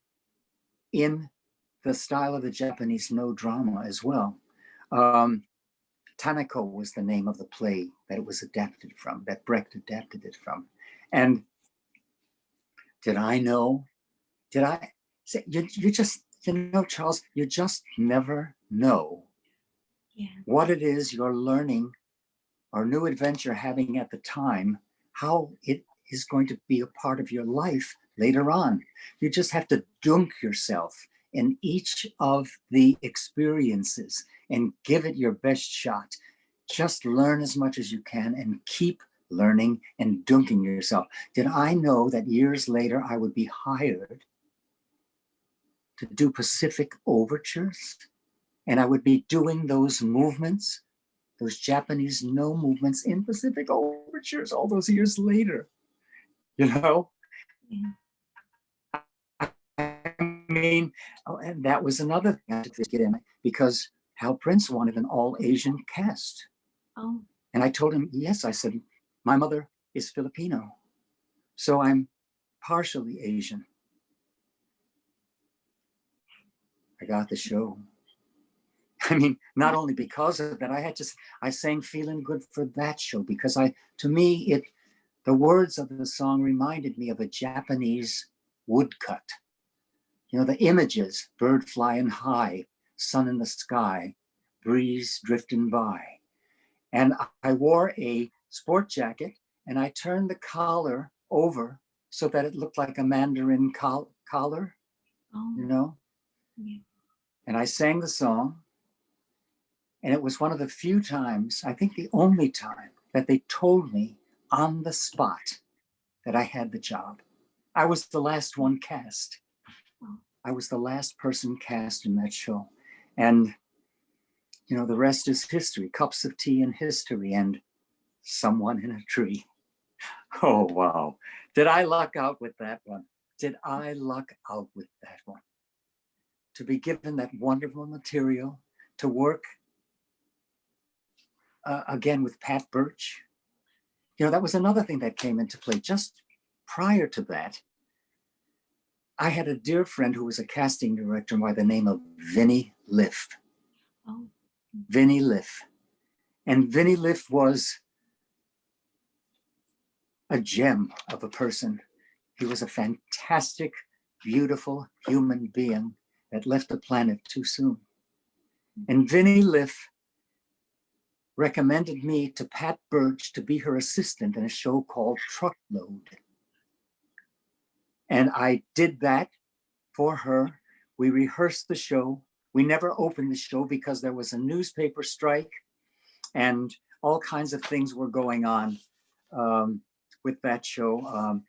in the style of the Japanese no drama as well. Tanako was the name of the play that it was adapted from, that Brecht adapted it from. And did I know? Did I say, you just, Charles, you just never know what it is you're learning or new adventure having at the time, how it is going to be a part of your life later on. You just have to dunk yourself in each of the experiences and give it your best shot. Just learn as much as you can and keep learning and dunking yourself. Did I know that years later I would be hired to do Pacific overtures? And I would be doing those movements, those Japanese no movements in Pacific overtures all those years later, you know? I mean, and that was another thing I took to get in, because Hal Prince wanted an all Asian cast. Oh. And I told him, yes, I said, my mother is Filipino, so I'm partially Asian. I got the show. I mean, not only because of that, I sang Feeling Good for that show, because to me, the words of the song reminded me of a Japanese woodcut. You know, the images, bird flying high, sun in the sky, breeze drifting by. And I wore a sport jacket and I turned the collar over so that it looked like a Mandarin collar, you know? Yeah. And I sang the song. And it was one of the few times, I think the only time, that they told me on the spot that I had the job. I was the last one cast. I was the last person cast in that show. And, you know, the rest is history, cups of tea and history and someone in a tree. Oh, wow. Did I luck out with that one? Did I luck out with that one? to be given that wonderful material, to work again with Pat Birch. You know, that was another thing that came into play. Just prior to that, I had a dear friend who was a casting director by the name of Vinnie Liff. Oh. Vinnie Liff. And Vinnie Liff was a gem of a person. He was a fantastic, beautiful human being that left the planet too soon. And Vinnie Liff recommended me to Pat Birch to be her assistant in a show called Truckload. And I did that for her. We rehearsed the show. We never opened the show because there was a newspaper strike and all kinds of things were going on with that show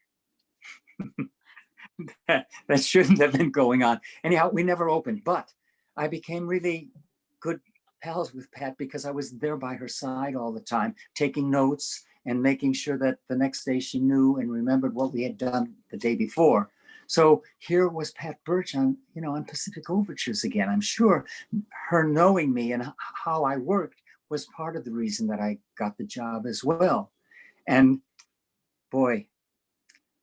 that shouldn't have been going on. Anyhow, we never opened, but I became really good pals with Pat because I was there by her side all the time, taking notes and making sure that the next day she knew and remembered what we had done the day before. So here was Pat Birch on, on Pacific Overtures again. I'm sure her knowing me and how I worked was part of the reason that I got the job as well. And boy,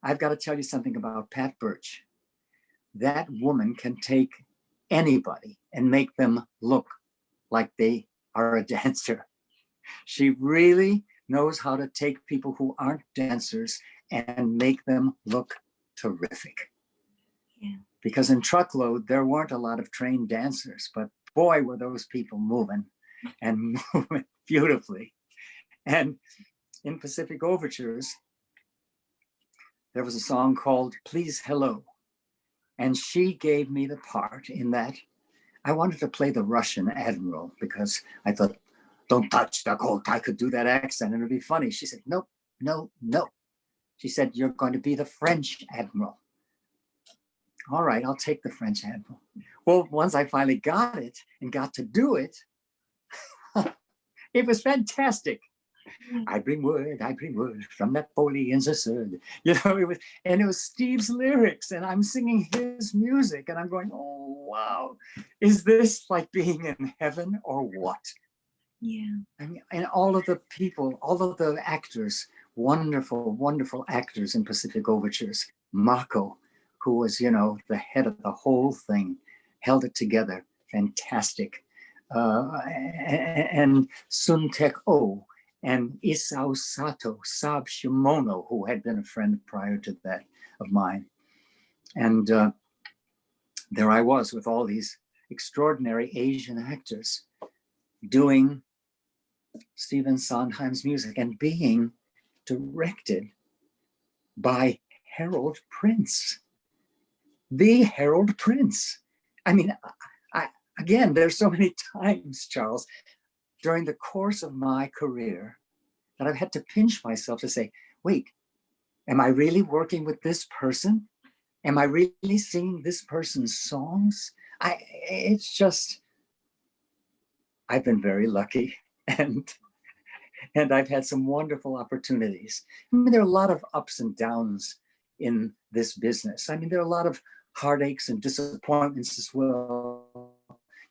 I've got to tell you something about Pat Birch. That woman can take anybody and make them look like they are a dancer. She really knows how to take people who aren't dancers and make them look terrific. Yeah. Because in Truckload, there weren't a lot of trained dancers, but boy, were those people moving and moving beautifully. And in Pacific Overtures, there was a song called Please Hello. And she gave me the part in that I wanted to play the Russian admiral because I thought, don't touch the coat. I could do that accent and it'd be funny. She said, no, no, no. She said, you're going to be the French admiral. All right, I'll take the French admiral. Well, once I finally got it and got to do it, it was fantastic. I bring word from Napoleon's sword. It was Steve's lyrics, and I'm singing his music, and I'm going, oh, wow. Is this like being in heaven or what? Yeah. I mean, and all of the people, all of the actors, wonderful, wonderful actors in Pacific Overtures. Mako, who was, the head of the whole thing, held it together. Fantastic. And Sun Tek O, and Isao Sato, Sab Shimono, who had been a friend prior to that of mine. And there I was with all these extraordinary Asian actors doing Stephen Sondheim's music and being directed by Harold Prince, the Harold Prince. I mean, again, there's so many times, Charles, during the course of my career that I've had to pinch myself to say, wait, am I really working with this person? Am I really singing this person's songs? It's just, I've been very lucky and I've had some wonderful opportunities. I mean, there are a lot of ups and downs in this business. I mean, there are a lot of heartaches and disappointments as well.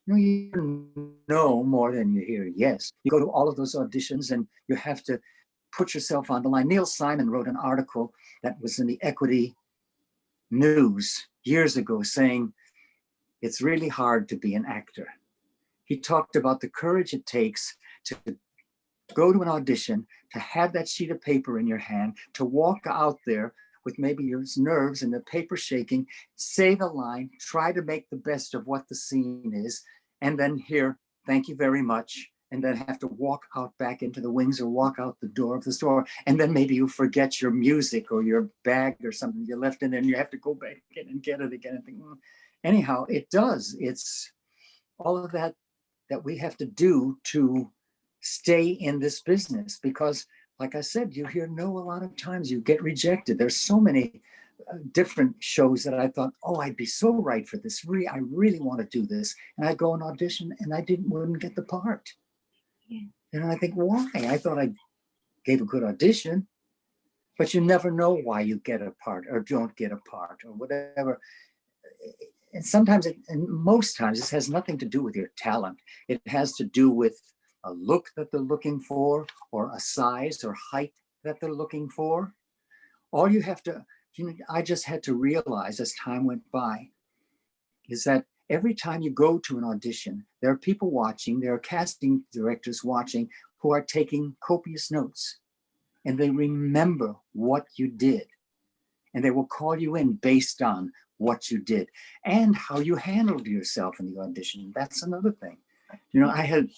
You know more than you hear yes. You go to all of those auditions and you have to put yourself on the line. Neil Simon wrote an article that was in the Equity News years ago saying, it's really hard to be an actor. He talked about the courage it takes to go to an audition, to have that sheet of paper in your hand, to walk out there with maybe your nerves and the paper shaking, say the line, try to make the best of what the scene is, and then hear, thank you very much, and then have to walk out back into the wings or walk out the door of the store. And then maybe you forget your music or your bag or something you left in there and you have to go back in and get it again and think, anyhow, it does. It's all of that we have to do to stay in this business because, like I said, you hear no a lot of times, you get rejected. There's so many different shows that I thought, oh, I'd be so right for this. I really want to do this. And I'd go and audition and I wouldn't get the part. Yeah. And I think, why? I thought I gave a good audition, but you never know why you get a part or don't get a part or whatever. and sometimes, and most times, this has nothing to do with your talent. It has to do with a look that they're looking for, or a size or height that they're looking for. All you have to, I just had to realize as time went by, is that every time you go to an audition, there are people watching, there are casting directors watching who are taking copious notes, and they remember what you did. And they will call you in based on what you did and how you handled yourself in the audition. That's another thing. I had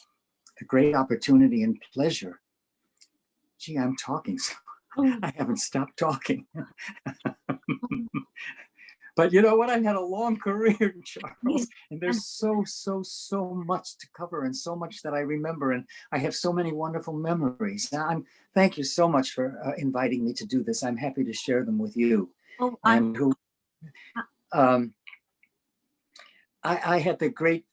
a great opportunity and pleasure. Gee, I'm talking, so I haven't stopped talking. But you know what? I've had a long career, Charles, and there's so much to cover and so much that I remember. And I have so many wonderful memories. Thank you so much for inviting me to do this. I'm happy to share them with you. Oh, And I had the great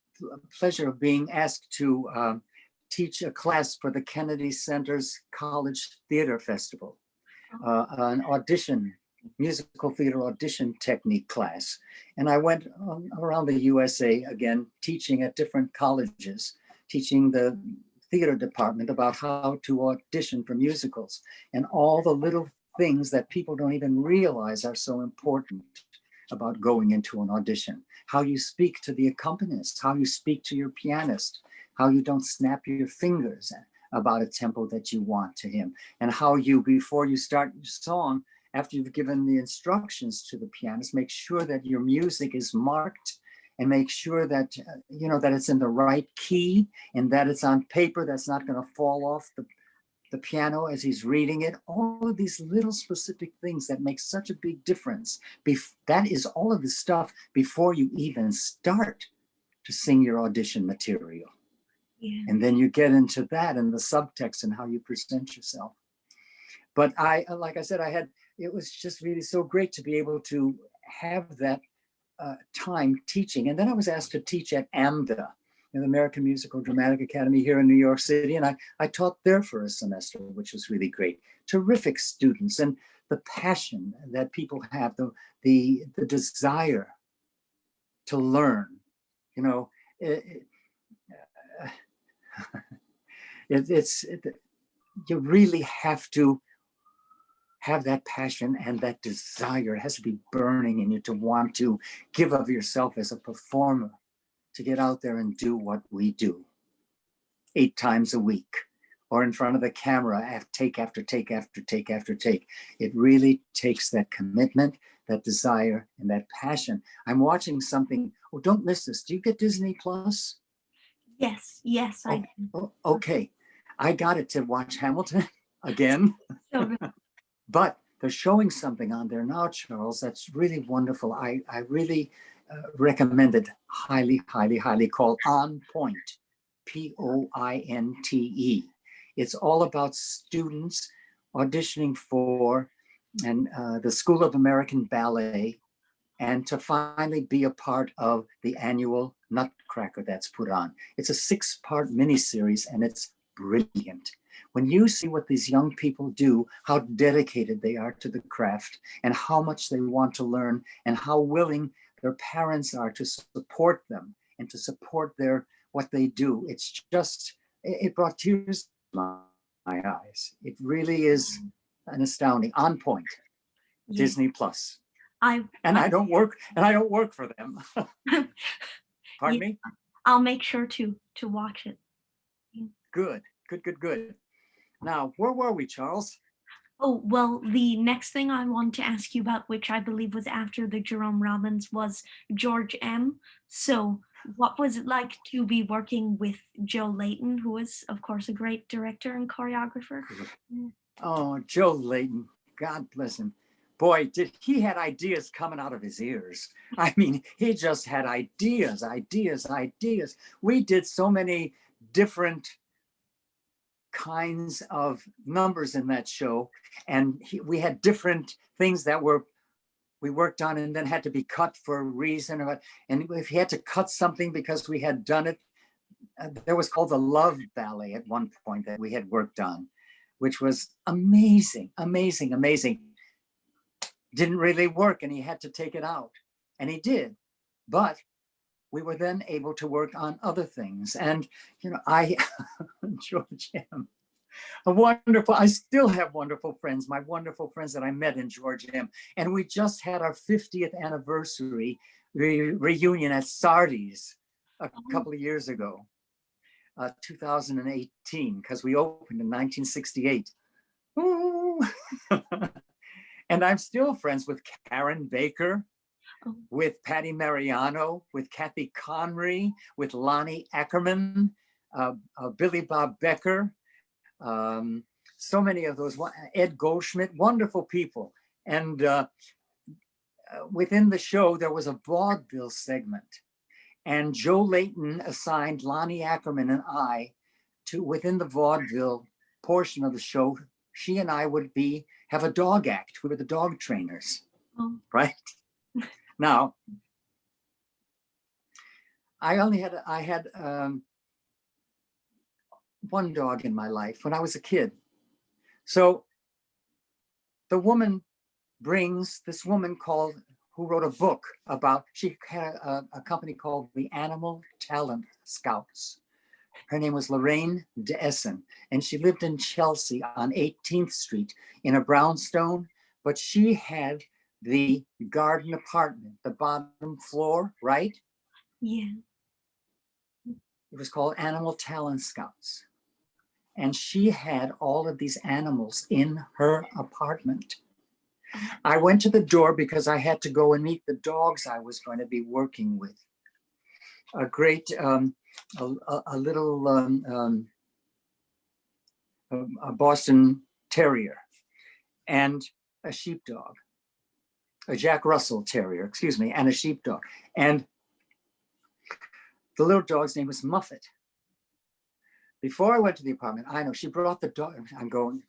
pleasure of being asked to teach a class for the Kennedy Center's College Theater Festival, an musical theater audition technique class. And I went around the USA again, teaching at different colleges, teaching the theater department about how to audition for musicals, and all the little things that people don't even realize are so important about going into an audition. How you speak to the accompanist, how you speak to your pianist, how you don't snap your fingers about a tempo that you want to him, and how you, before you start your song, after you've given the instructions to the pianist, make sure that your music is marked, and make sure that that it's in the right key, and that it's on paper that's not going to fall off the piano as he's reading it. All of these little specific things that make such a big difference. That is all of the stuff before you even start to sing your audition material. Yeah. And then you get into that and the subtext and how you present yourself. But like I said, it was just really so great to be able to have that time teaching. And then I was asked to teach at AMDA, the American Musical Dramatic Academy here in New York City. And I taught there for a semester, which was really great. Terrific students, and the passion that people have, the desire to learn, you really have to have that passion and that desire. It has to be burning in you to want to give of yourself as a performer, to get out there and do what we do 8 times a week, or in front of the camera, take after take after take after take. It really takes that commitment, that desire, and that passion. I'm watching something. Oh, don't miss this. Do you get Disney Plus? Yes, I do. Oh, okay. I got it to watch Hamilton again. But they're showing something on there now, Charles, that's really wonderful. I really recommend it highly, highly, highly, called On Pointe, Pointe. It's all about students auditioning for the School of American Ballet, and to finally be a part of the annual Nutcracker that's put on. It's a 6-part miniseries, and it's brilliant. When you see what these young people do, how dedicated they are to the craft, and how much they want to learn, and how willing their parents are to support them and to support what they do, it brought tears to my eyes. It really is an astounding. On Pointe, yeah. Disney Plus. I don't work for them. Pardon me? I'll make sure to watch it. Good. Now, where were we, Charles? Oh, well, the next thing I want to ask you about, which I believe was after the Jerome Robbins, was George M. So what was it like to be working with Joe Layton, who is, of course, a great director and choreographer? Oh, Joe Layton, God bless him. Boy, he had ideas coming out of his ears. I mean, he just had ideas. We did so many different kinds of numbers in that show, and we had different things that we worked on and then had to be cut for a reason. And if he had to cut something because we had done it, there was called the Love Ballet at one point that we had worked on, which was amazing. Didn't really work, and he had to take it out, and he did. But we were then able to work on other things. And, I, George M., I still have wonderful friends, my wonderful friends that I met in George M. And we just had our 50th anniversary reunion at Sardi's a couple of years ago, 2018, because we opened in 1968. Ooh. And I'm still friends with Karen Baker, with Patty Mariano, with Kathy Conry, with Lonnie Ackerman, Billy Bob Becker, so many of those, Ed Goldschmidt, wonderful people. And within the show, there was a vaudeville segment. And Joe Layton assigned Lonnie Ackerman and I to, within the vaudeville portion of the show, she and I would have a dog act. We were the dog trainers, right? Now, I had one dog in my life when I was a kid. So the woman this woman who wrote a book about, she had a company called the Animal Talent Scouts. Her name was Lorraine DeEssen, and she lived in Chelsea on 18th Street in a brownstone, but she had the garden apartment, the bottom floor, right? Yeah. It was called Animal Talent Scouts. And she had all of these animals in her apartment. I went to the door because I had to go and meet the dogs I was going to be working with. A great, a little a Boston Terrier and a sheepdog, a Jack Russell Terrier, excuse me, and a sheepdog. And the little dog's name was Muffet. Before I went to the apartment, I know she brought the dog, I'm going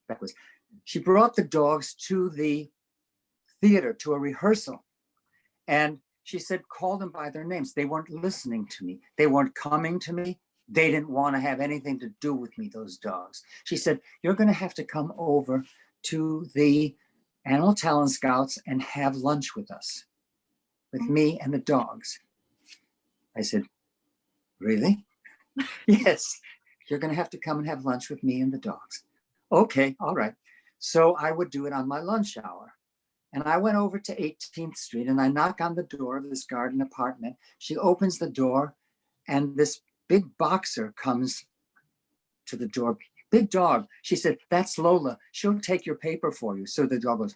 backwards. She brought the dogs to the theater, to a rehearsal. And she said, call them by their names. They weren't listening to me. They weren't coming to me. They didn't want to have anything to do with me, those dogs. She said, you're going to have to come over to the Animal Talent Scouts and have lunch with us, with me and the dogs. I said, really? Yes, you're going to have to come and have lunch with me and the dogs. Okay, all right. So I would do it on my lunch hour. And I went over to 18th Street and I knock on the door of this garden apartment. She opens the door and this big boxer comes to the door. Big dog. She said, that's Lola. She'll take your paper for you. So the dog goes,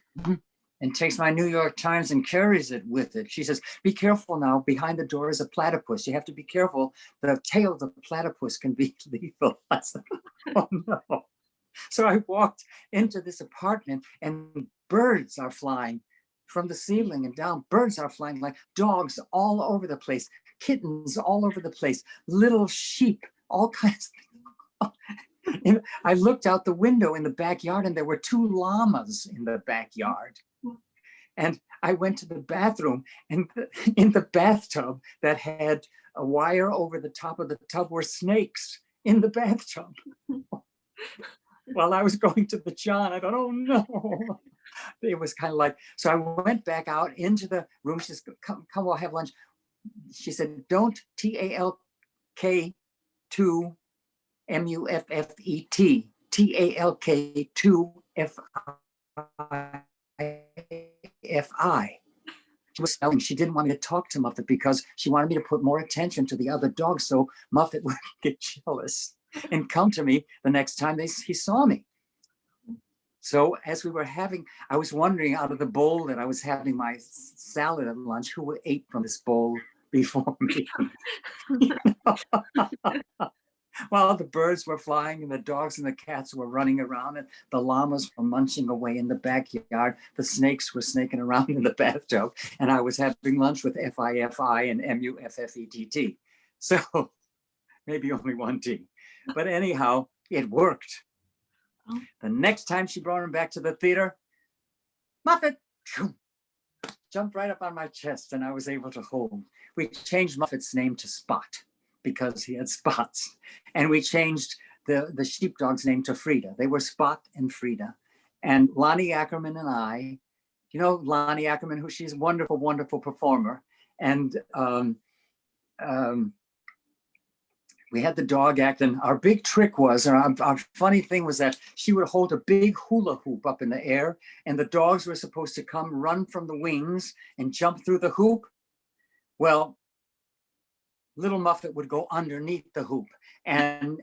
and takes my New York Times and carries it with it. She says, be careful now. Behind the door is a platypus. You have to be careful. The tail of the platypus can be lethal. I said, oh no. So I walked into this apartment and birds are flying from the ceiling and down. Birds are flying like dogs all over the place, kittens all over the place, little sheep, all kinds of things. I looked out the window in the backyard and there were 2 llamas in the backyard. And I went to the bathroom, and in the bathtub that had a wire over the top of the tub were snakes in the bathtub. While I was going to the John, I thought, oh no. It was kind of like, so I went back out into the room. She said, come, we'll have lunch. She said, don't TALK2 MUFFET, TALK2 FIFI. She was smelling. She didn't want me to talk to Muffet because she wanted me to put more attention to the other dogs so Muffet would get jealous and come to me the next time he saw me. So as we were having, I was wondering, out of the bowl that I was having my salad at lunch, who ate from this bowl before me? While the birds were flying and the dogs and the cats were running around and the llamas were munching away in the backyard, the snakes were snaking around in the bathtub, and I was having lunch with FIFI and MUFFETT. So maybe only one T. But anyhow, it worked. The next time she brought him back to the theater, Muffet jumped right up on my chest and I was able to hold. We changed Muffet's name to Spot because he had spots. And we changed the sheepdog's name to Frida. They were Spot and Frida. And Lonnie Ackerman and I, you know Lonnie Ackerman, who she's a wonderful, wonderful performer. And we had the dog act, and our big trick was, or our funny thing was that she would hold a big hula hoop up in the air, and the dogs were supposed to come run from the wings and jump through the hoop. Well, Little Muffet would go underneath the hoop, and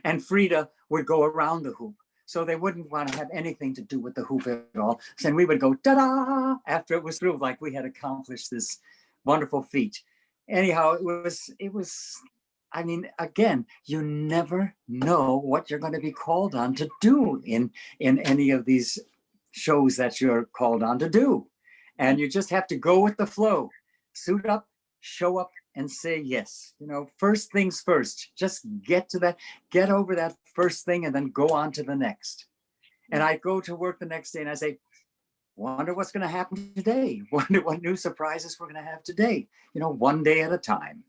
and Frida would go around the hoop. So they wouldn't want to have anything to do with the hoop at all. So we would go da-da after it was through, like we had accomplished this wonderful feat. Anyhow, it was, I mean, again, you never know what you're going to be called on to do in any of these shows that you're called on to do. And you just have to go with the flow, suit up, show up, and say yes. You know, first things first. Just get over that first thing, and then go on to the next. And I go to work the next day and I say, wonder what's going to happen today. Wonder what new surprises we're going to have today. You know, one day at a time.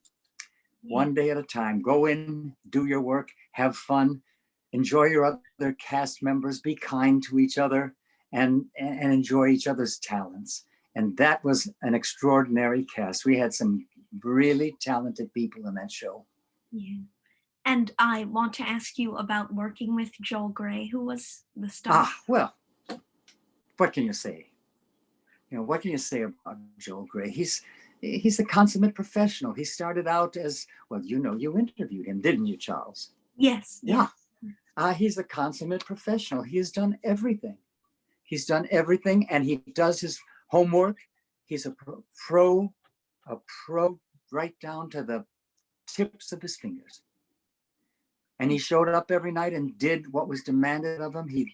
One day at a time. Go in, do your work, have fun, enjoy your other cast members, be kind to each other, and enjoy each other's talents. And that was an extraordinary cast. We had some really talented people in that show. Yeah. And I want to ask you about working with Joel Grey, who was the star. Well, what can you say? You know, what can you say about Joel Grey? He's a consummate professional. He started out as, well, you know, you interviewed him, didn't you, Charles? Yes. Yeah. He's a consummate professional. He has done everything. He's done everything, and he does his homework. He's a pro right down to the tips of his fingers. And he showed up every night and did what was demanded of him. He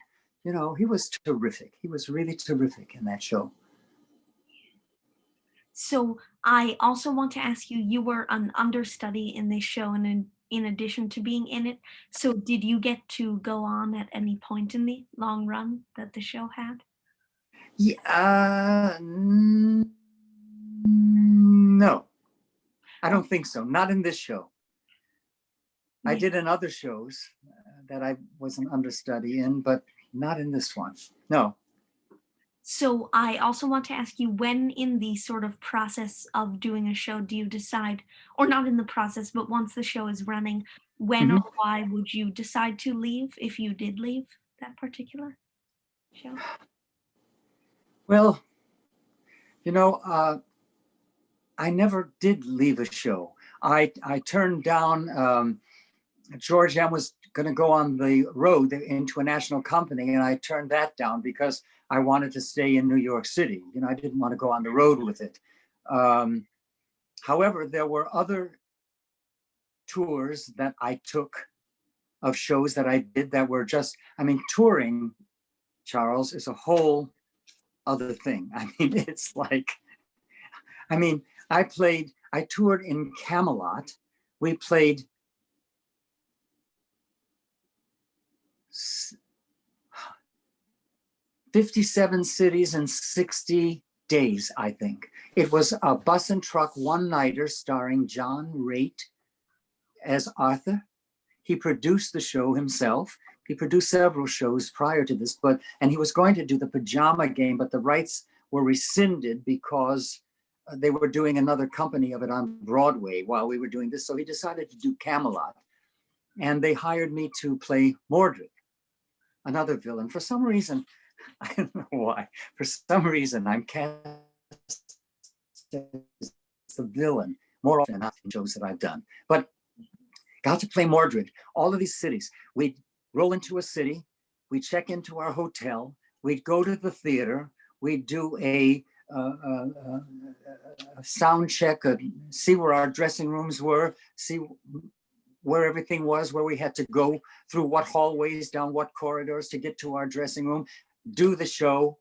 was terrific. He was really terrific in that show. So I also want to ask you, you were an understudy in this show, and in addition to being in it, so did you get to go on at any point in the long run that the show had? Yeah, no, I don't think so. Not in this show. I did in other shows that I was an understudy in, but not in this one. No. So I also want to ask you, when in the sort of process of doing a show do you decide, or not in the process, but once the show is running, when or why would you decide to leave, if you did leave that particular show? Well, you know, I never did leave a show. I turned down, George M was going to go on the road into a national company, and I turned that down because I wanted to stay in New York City. You know, I didn't want to go on the road with it. However, there were other tours that I took of shows that I did that were just, I mean, touring, Charles, is a whole other thing. I mean, it's like, I mean, I toured in Camelot. We played 57 cities in 60 days, I think. It was a bus and truck one-nighter starring John Raitt as Arthur. He produced the show himself. He produced several shows prior to this, and he was going to do the Pajama Game, but the rights were rescinded because they were doing another company of it on Broadway while we were doing this. So he decided to do Camelot. And they hired me to play Mordred, another villain. For some reason, I don't know why, for some reason, I'm cast as the villain more often than in shows that I've done. But got to play Mordred. All of these cities. We'd roll into a city, we'd check into our hotel, we'd go to the theater, we'd do a sound check, see where our dressing rooms were, see where everything was, where we had to go through what hallways, down what corridors to get to our dressing room, do the show,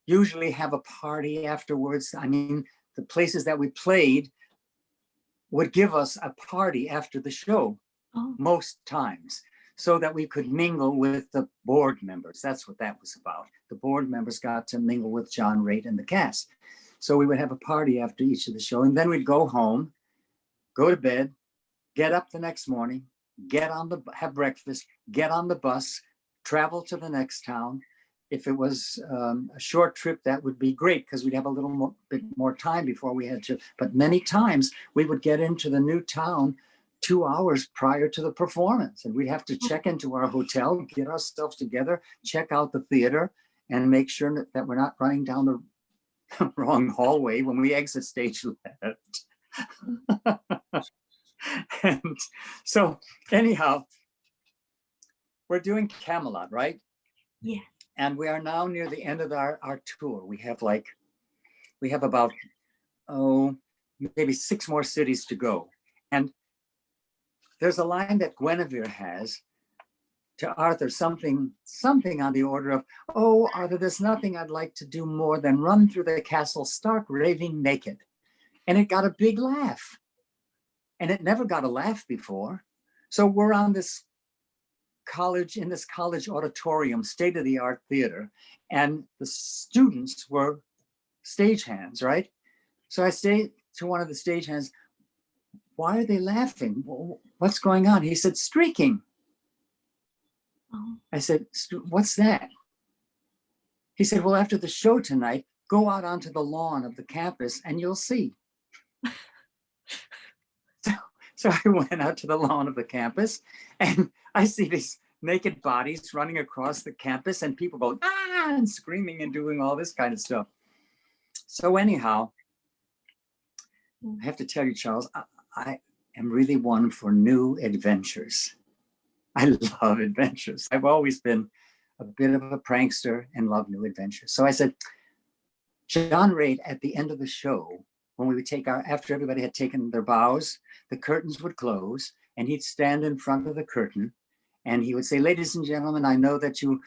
usually have a party afterwards. I mean, the places that we played would give us a party after the show most times, so that we could mingle with the board members. That's what that was about. The board members got to mingle with John Raitt and the cast. So we would have a party after each of the show, and then we'd go home, go to bed, get up the next morning, have breakfast, get on the bus, travel to the next town, if it was a short trip, that would be great because we'd have a little bit more time before we had to. But many times we would get into the new town 2 hours prior to the performance, and we'd have to check into our hotel, get ourselves together, check out the theater, and make sure that we're not running down the wrong hallway when we exit stage left. And so anyhow, we're doing Camelot, right? Yeah. And we are now near the end of our tour. We have about, maybe 6 more cities to go. And there's a line that Guinevere has to Arthur, something on the order of, "Oh, Arthur, there's nothing I'd like to do more than run through the castle stark raving naked." And it got a big laugh. And it never got a laugh before. So we're on this college auditorium, state-of-the-art theater, and the students were stagehands, right? So I say to one of the stagehands, "Why are they laughing? What's going on?" He said, "Streaking." Oh. I said, "What's that?" He said, "Well, after the show tonight, go out onto the lawn of the campus and you'll see." So I went out to the lawn of the campus and I see these naked bodies running across the campus and people going, "Ah," and screaming and doing all this kind of stuff. So anyhow, I have to tell you, Charles, I am really one for new adventures. I love adventures. I've always been a bit of a prankster and love new adventures. So I said, John Reid, at the end of the show, when we would after everybody had taken their bows, the curtains would close and he'd stand in front of the curtain and he would say, "Ladies and gentlemen, I know that you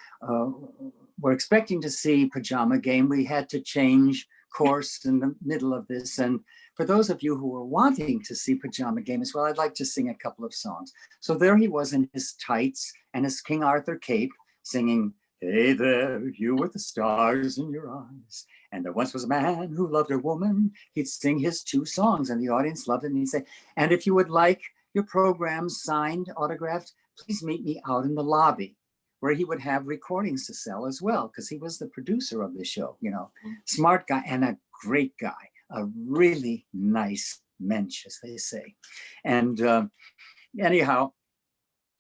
were expecting to see Pajama Game. We had to change course in the middle of this. And for those of you who were wanting to see Pajama Game as well, I'd like to sing a couple of songs." So there he was in his tights and his King Arthur cape singing, "Hey there, you with the stars in your eyes. And there once was a man who loved a woman." He'd sing his 2 songs and the audience loved it. And he'd say, "And if you would like your programs signed, autographed, please meet me out in the lobby," where he would have recordings to sell as well, because he was the producer of the show, smart guy and a great guy, a really nice mensch, as they say. And anyhow,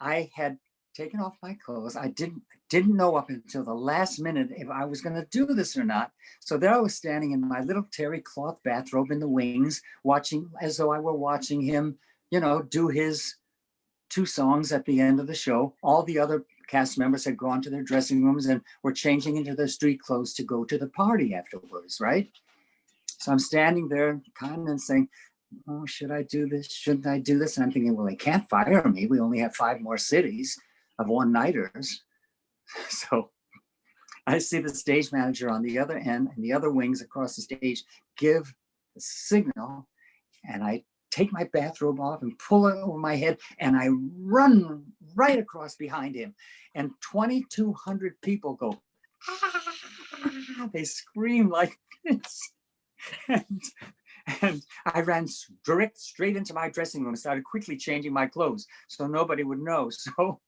I had taken off my clothes. I didn't know up until the last minute if I was going to do this or not. So there I was standing in my little terry cloth bathrobe in the wings, watching as though I were watching him, do his 2 songs at the end of the show. All the other cast members had gone to their dressing rooms and were changing into their street clothes to go to the party afterwards, right? So I'm standing there kind of saying, "Oh, should I do this? Shouldn't I do this?" And I'm thinking, well, they can't fire me. We only have 5 more cities of one-nighters. So I see the stage manager on the other end and the other wings across the stage give the signal, and I take my bathrobe off and pull it over my head, and I run right across behind him. And 2,200 people go, "Ah!" They scream like this. And I ran straight into my dressing room and started quickly changing my clothes so nobody would know. So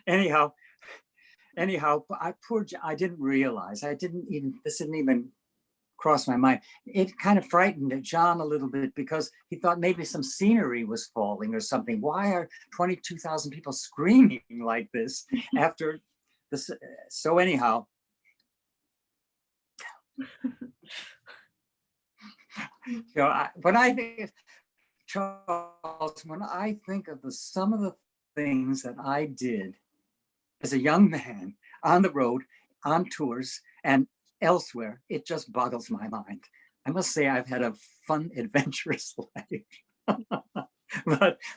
anyhow, I didn't realize, this didn't even cross my mind. It kind of frightened John a little bit because he thought maybe some scenery was falling or something. Why are 22,000 people screaming like this after this? So anyhow, when I think, Charles, when I think of some of the things that I did as a young man on the road, on tours, and elsewhere, it just boggles my mind. I must say I've had a fun, adventurous life.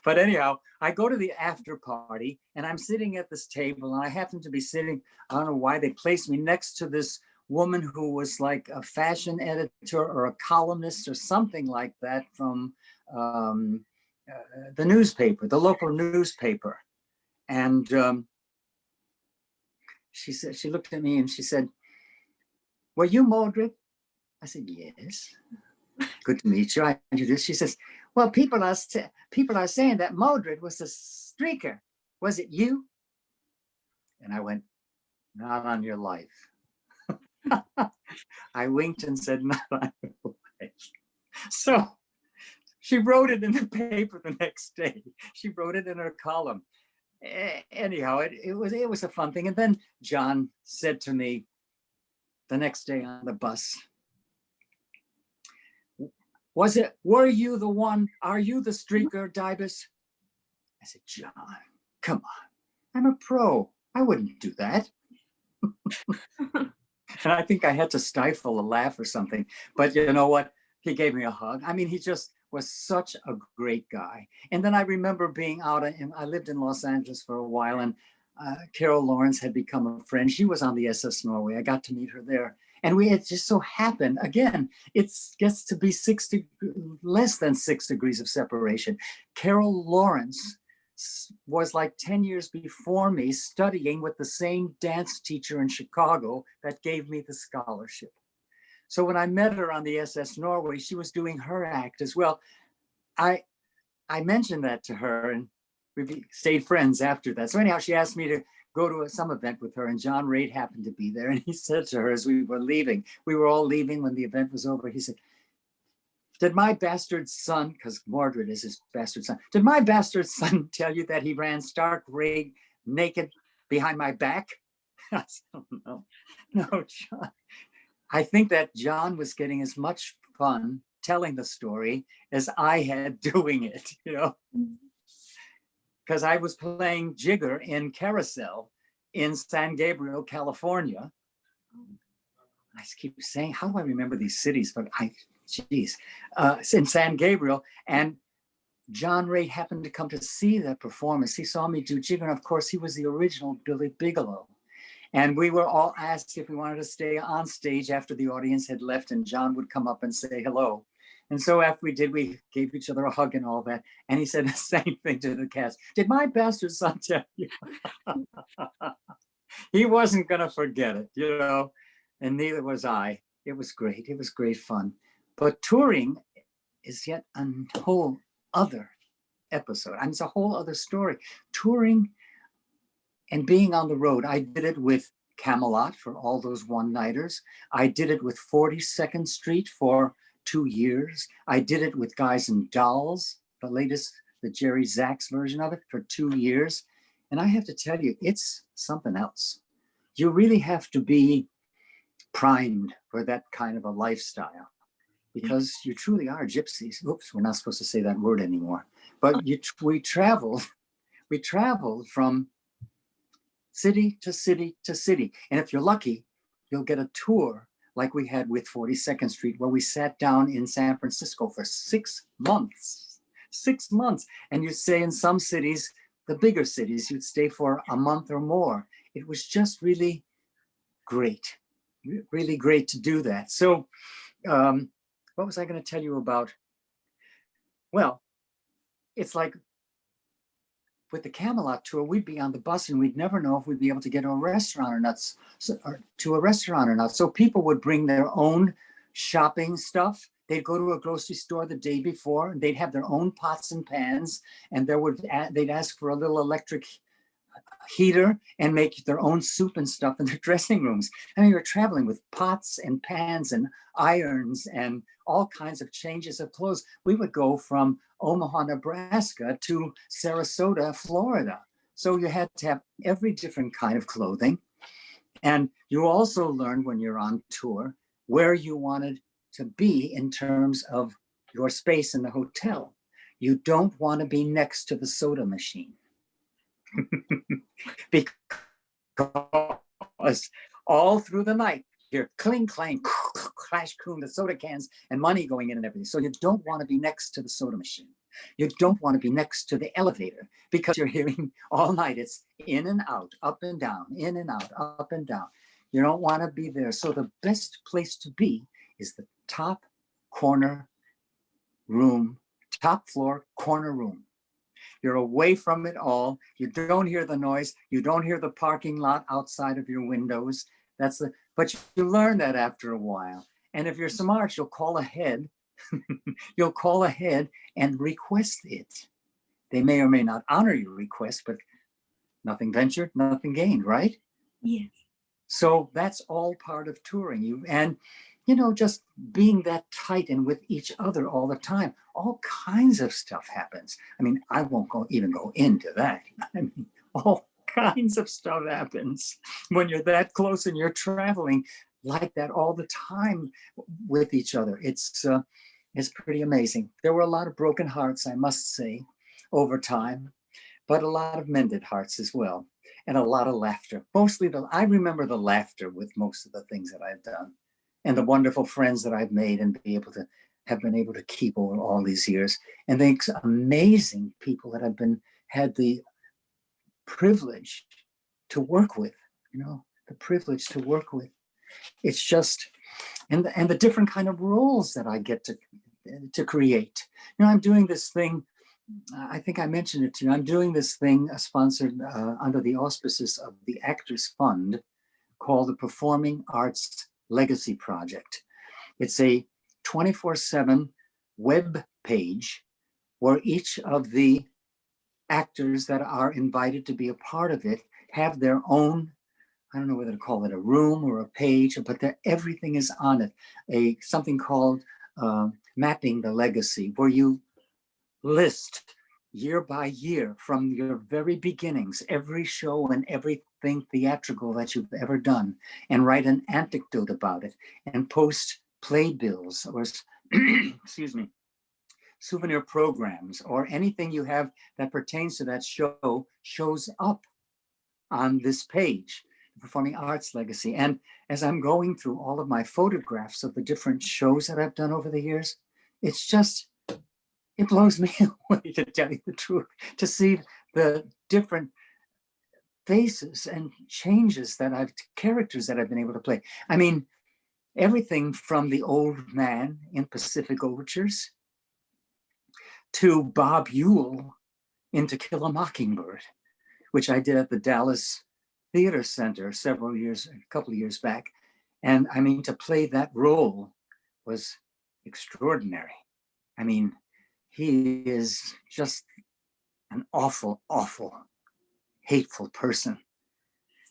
but anyhow, I go to the after party and I'm sitting at this table and I happen to be sitting, I don't know why they placed me next to this woman who was like a fashion editor or a columnist or something like that from the newspaper, the local newspaper. And she looked at me and she said, "Were you Mordred?" I said, "Yes." "Good to meet you." I introduced. She says, "Well, people are saying that Mordred was a streaker. Was it you?" And I went, "Not on your life." I winked and said, "Not on your way." So she wrote it in the paper the next day. She wrote it in her column. Anyhow, it was a fun thing. And then John said to me the next day on the bus, were you the one? Are you the streaker, Dibus? I said, John, come on. I'm a pro. I wouldn't do that. And I think I had to stifle a laugh or something. But you know what? He gave me a hug. I mean, he just was such a great guy. And then I remember being out, and I lived in Los Angeles for a while, and Carol Lawrence had become a friend. She was on the SS Norway. I got to meet her there. And it just so happened, again, it gets to be less than 6 degrees of separation. Carol Lawrence was like 10 years before me, studying with the same dance teacher in Chicago that gave me the scholarship. So when I met her on the SS Norway, she was doing her act as well. I mentioned that to her, and we stayed friends after that. So anyhow, she asked me to go to some event with her, and John Raitt happened to be there. And he said to her as we were leaving, we were all leaving when the event was over, he said, did my bastard son, because Mordred is his bastard son, did my bastard son tell you that he ran stark rig naked behind my back? I said, oh, no, John. I think that John was getting as much fun telling the story as I had doing it, you know, because I was playing jigger in Carousel in San Gabriel, California. I keep saying, how do I remember these cities? But geez, in San Gabriel. And John Raitt happened to come to see that performance. He saw me do jigger. And of course, he was the original Billy Bigelow. And we were all asked if we wanted to stay on stage after the audience had left, and John would come up and say hello. And so after we did, we gave each other a hug and all that. And he said the same thing to the cast. Did my bastard son tell you? He wasn't going to forget it, you know, and neither was I. It was great. It was great fun. But touring is yet a whole other episode. I mean, it's a whole other story. Touring and being on the road. I did it with Camelot for all those one-nighters. I did it with 42nd Street for 2 years. I did it with Guys and Dolls, the latest, the Jerry Zaks version of it, for 2 years. And I have to tell you, it's something else. You really have to be primed for that kind of a lifestyle, because you truly are gypsies. Oops, we're not supposed to say that word anymore. But we traveled from city to city to city. And if you're lucky, you'll get a tour like we had with 42nd Street, where we sat down in San Francisco for 6 months. 6 months. And you'd stay in some cities, the bigger cities, you'd stay for a month or more. It was just really great. Really great to do that. So what was I going to tell you about? Well, it's like with the Camelot tour, we'd be on the bus and we'd never know if we'd be able to get to a restaurant or not. So people would bring their own shopping stuff. They'd go to a grocery store the day before, and they'd have their own pots and pans, and they'd ask for a little electric heater and make their own soup and stuff in their dressing rooms. I mean, you're traveling with pots and pans and irons and all kinds of changes of clothes. We would go from Omaha, Nebraska to Sarasota, Florida. So you had to have every different kind of clothing. And you also learn when you're on tour where you wanted to be in terms of your space in the hotel. You don't want to be next to the soda machine. Because all through the night, you're cling, clang, clash, coon, the soda cans and money going in and everything. So you don't want to be next to the soda machine. You don't want to be next to the elevator, because you're hearing all night. It's in and out, up and down, in and out, up and down. You don't want to be there. So the best place to be is the top corner room, top floor corner room. You're away from it all. You don't hear the noise. You don't hear the parking lot outside of your windows. But you learn that after a while. And if you're smart, you'll call ahead. You'll call ahead and request it. They may or may not honor your request, but nothing ventured, nothing gained, right? Yes. So that's all part of touring. And just being that tight and with each other all the time, all kinds of stuff happens. I mean, I won't even go into that. I mean, all kinds of stuff happens when you're that close and you're traveling like that all the time with each other. It's pretty amazing. There were a lot of broken hearts, I must say, over time, but a lot of mended hearts as well, and a lot of laughter. I remember the laughter with most of the things that I've done, and the wonderful friends that I've made and have been able to keep over all these years, and the amazing people that I've had the privilege to work with. The privilege to work with. It's just, and the different kind of roles that I get to create. I'm doing this thing. I think I mentioned it to you. I'm doing this thing sponsored under the auspices of the Actors Fund called the Performing Arts Legacy Project. It's a 24/7 web page where each of the actors that are invited to be a part of it have their own, I don't know whether to call it a room or a page, but everything is on it. Something called Mapping the Legacy, where you list year by year from your very beginnings, every show and everything theatrical that you've ever done, and write an anecdote about it and post playbills or, excuse me, souvenir programs, or anything you have that pertains to that show shows up on this page, the Performing Arts Legacy. And as I'm going through all of my photographs of the different shows that I've done over the years, it blows me away, to tell you the truth, to see the different faces and characters that I've been able to play. I mean, everything from the old man in Pacific Overtures to Bob Ewell in To Kill a Mockingbird, which I did at the Dallas Theater Center a couple of years back. And I mean, to play that role was extraordinary. I mean, he is just an awful, awful, hateful person.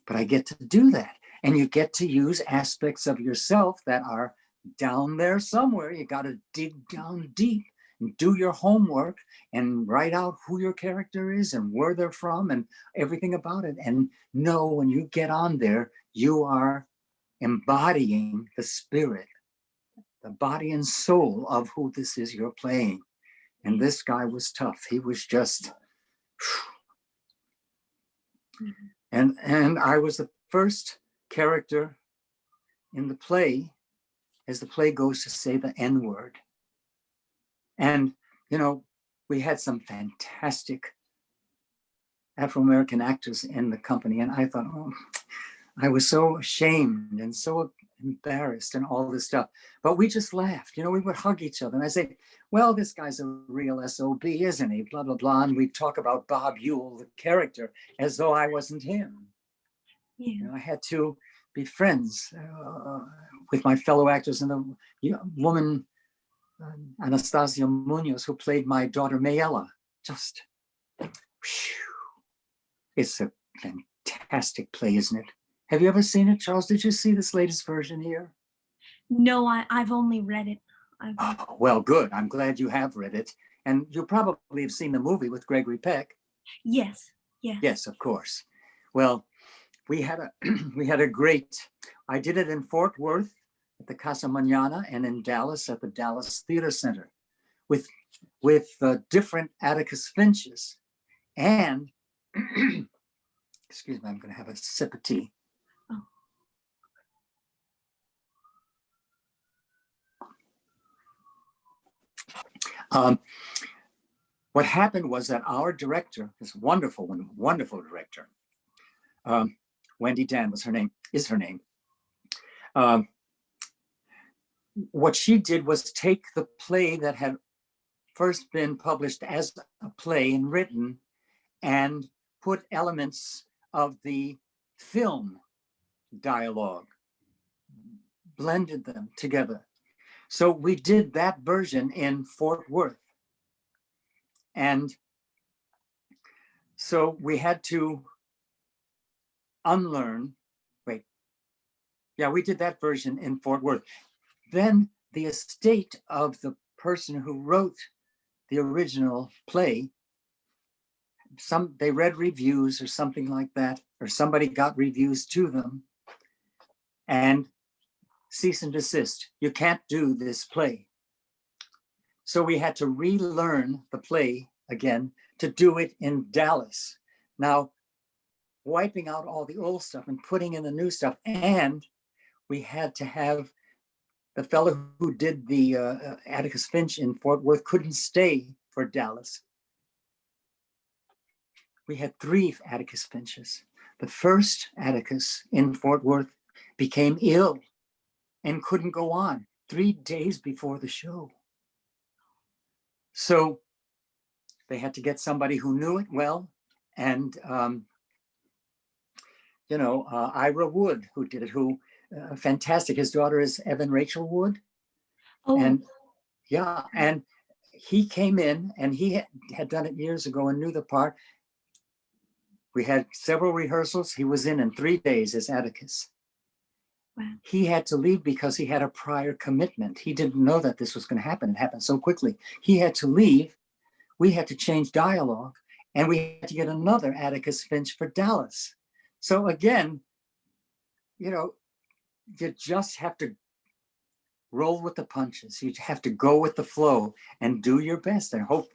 But I get to do that. And you get to use aspects of yourself that are down there somewhere. You got to dig down deep and do your homework and write out who your character is and where they're from and everything about it. And know when you get on there, you are embodying the spirit, the body and soul of who this is you're playing. And this guy was tough. He was just, and I was the first character in the play, as the play goes, to say the N-word. And, we had some fantastic Afro-American actors in the company. And I thought, I was so ashamed and so embarrassed and all this stuff. But we just laughed. We would hug each other. And I say, well, this guy's a real SOB, isn't he? Blah, blah, blah. And we'd talk about Bob Ewell, the character, as though I wasn't him. Yeah. I had to be friends with my fellow actors, and the woman, Anastasia Munoz, who played my daughter Mayella. Just, it's a fantastic play, isn't it? Have you ever seen it, Charles? Did you see this latest version here? No, I've only read it. Oh, well, good. I'm glad you have read it. And you probably have seen the movie with Gregory Peck. Yes. Yes, of course. Well, we had a great, I did it in Fort Worth at the Casa Mañana and in Dallas at the Dallas Theater Center with different Atticus Finches. And, excuse me, I'm going to have a sip of tea. What happened was that our director, this wonderful director, Wendy Dan is her name. What she did was take the play that had first been published as a play and written, and put elements of the film dialogue, blended them together. So we did that version in Fort Worth. And so we had to unlearn, Yeah, we did that version in Fort Worth. Then the estate of the person who wrote the original play, they read reviews or something like that, or somebody got reviews to them, and cease and desist. You can't do this play. So we had to relearn the play again to do it in Dallas. Now, wiping out all the old stuff and putting in the new stuff. And we had to have the fellow who did the Atticus Finch in Fort Worth couldn't stay for Dallas. We had 3 Atticus Finches. The first Atticus in Fort Worth became ill and couldn't go on 3 days before the show. So they had to get somebody who knew it well. And, Ira Wood, who did it, who fantastic. His daughter is Evan Rachel Wood. Oh. And yeah, and he came in and he had done it years ago and knew the part. We had several rehearsals. He was in 3 days as Atticus. Wow. He had to leave because he had a prior commitment. He didn't know that this was going to happen. It happened so quickly. He had to leave. We had to change dialogue, and we had to get another Atticus Finch for Dallas. So again, you just have to roll with the punches. You have to go with the flow and do your best and hope,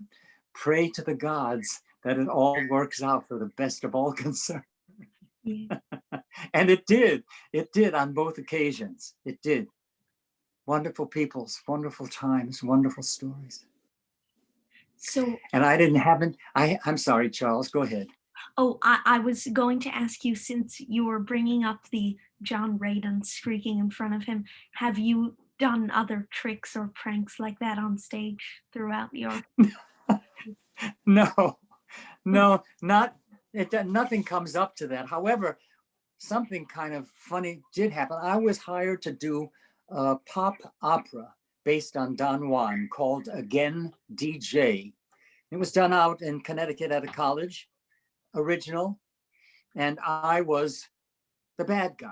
pray to the gods that it all works out for the best of all concerned. Yeah. And it did. It did on both occasions. It did. Wonderful peoples, wonderful times, wonderful stories. So, and I'm sorry, Charles, go ahead. oh, I was going to ask you, since you were bringing up the John Radon squeaking in front of him, have you done other tricks or pranks like that on stage throughout your? No, nothing comes up to that. However, something kind of funny did happen. I was hired to do a pop opera based on Don Juan called Again DJ. It was done out in Connecticut at a college, original, and I was the bad guy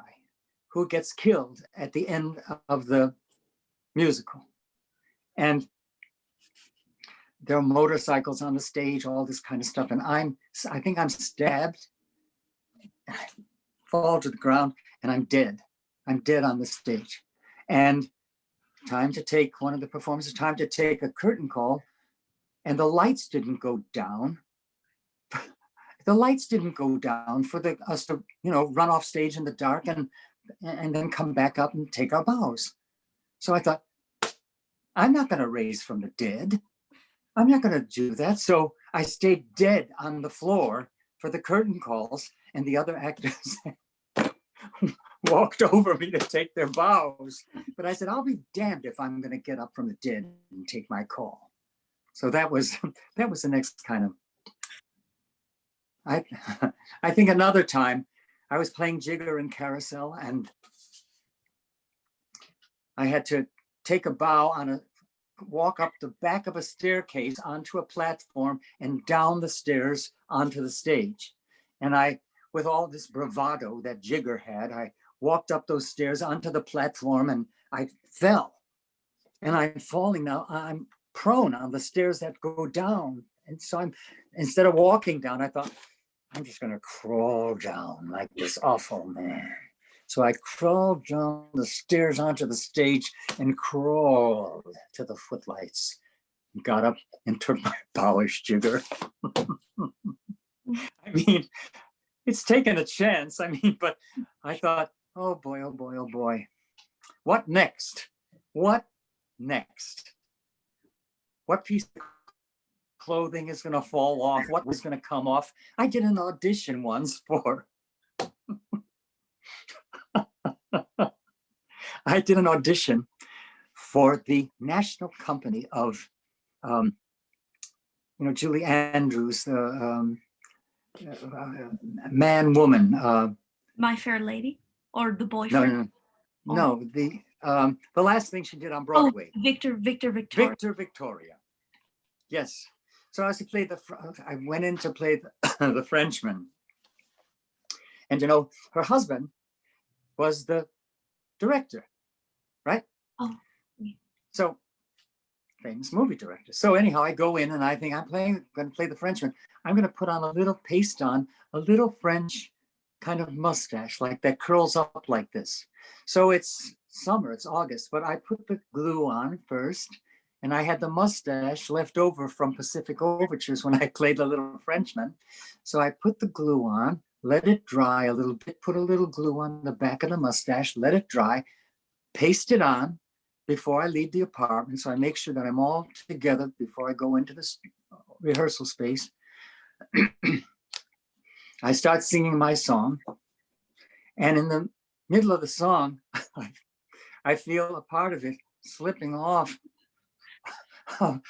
who gets killed at the end of the musical. And there are motorcycles on the stage, all this kind of stuff. And I think I'm stabbed, I fall to the ground, and I'm dead. I'm dead on the stage. And one of the performances, time to take a curtain call, and the lights didn't go down. The lights didn't go down for us to, run off stage in the dark and then come back up and take our bows. So I thought, I'm not going to raise from the dead. I'm not going to do that. So I stayed dead on the floor for the curtain calls, and the other actors walked over me to take their bows. But I said, I'll be damned if I'm going to get up from the dead and take my call. So that was the next kind of. I think another time I was playing jigger in Carousel, and I had to take a bow walk up the back of a staircase onto a platform and down the stairs onto the stage. And I, with all this bravado that jigger had, I walked up those stairs onto the platform, and I fell. And I'm falling now. I'm prone on the stairs that go down. And so instead of walking down, I thought, I'm just going to crawl down like this awful man. So I crawled down the stairs onto the stage and crawled to the footlights. Got up and took my bowish jigger. I mean, it's taken a chance. But I thought, oh boy, oh boy, oh boy. What next? What next? What piece of clothing is going to fall off? What was going to come off? I did an audition once for the National Company of Julie Andrews, man woman. My Fair Lady, or the boyfriend? No. The last thing she did on Broadway. Oh, Victor Victoria. Yes. So I went in to play the Frenchman. And her husband was the director, right? Oh, yeah. So famous movie director. So anyhow, I go in and I think I'm going to play the Frenchman. I'm going to put on a little paste on, a little French kind of mustache, like that curls up like this. So it's summer, it's August, but I put the glue on first, and I had the mustache left over from Pacific Overtures when I played the little Frenchman. So I put the glue on, let it dry a little bit, put a little glue on the back of the mustache, let it dry, paste it on before I leave the apartment. So I make sure that I'm all together before I go into this rehearsal space. I start singing my song. And in the middle of the song, I feel a part of it slipping off of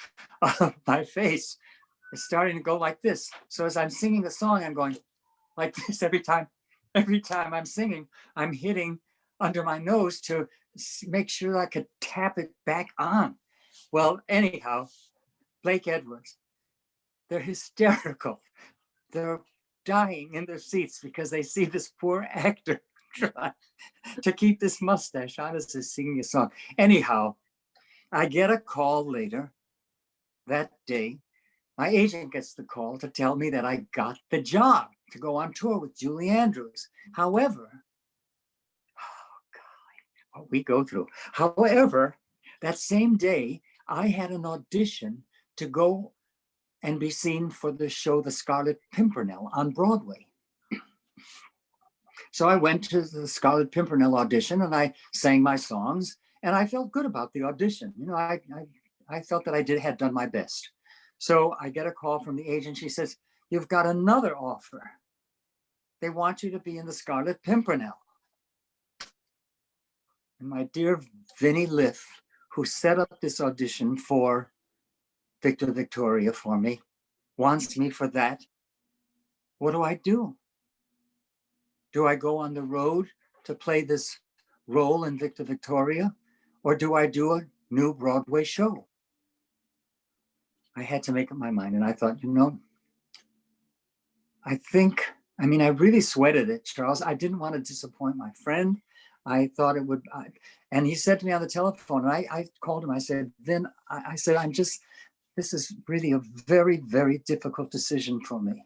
my face. It's starting to go like this. So as I'm singing the song, I'm going like this every time. Every time I'm singing, I'm hitting under my nose to make sure I could tap it back on. Well, anyhow, Blake Edwards, they're hysterical. They're dying in their seats because they see this poor actor try to keep this mustache on as he's singing a song. Anyhow, I get a call later that day. My agent gets the call to tell me that I got the job to go on tour with Julie Andrews. However, oh God, what we go through. However, that same day, I had an audition to go and be seen for the show The Scarlet Pimpernel on Broadway. So I went to the Scarlet Pimpernel audition and I sang my songs and I felt good about the audition. You know, I felt that I had done my best. So I get a call from the agent. She says, "You've got another offer. They want you to be in the Scarlet Pimpernel." And my dear Vinnie Liff, who set up this audition for Victor Victoria for me, wants me for that. What do? Do I go on the road to play this role in Victor Victoria, or do I do a new Broadway show? I had to make up my mind, and I thought, I really sweated it, Charles. I didn't want to disappoint my friend. I thought it would, and he said to me on the telephone, and I called him, I said, Vin, I said, this is really a very, very difficult decision for me.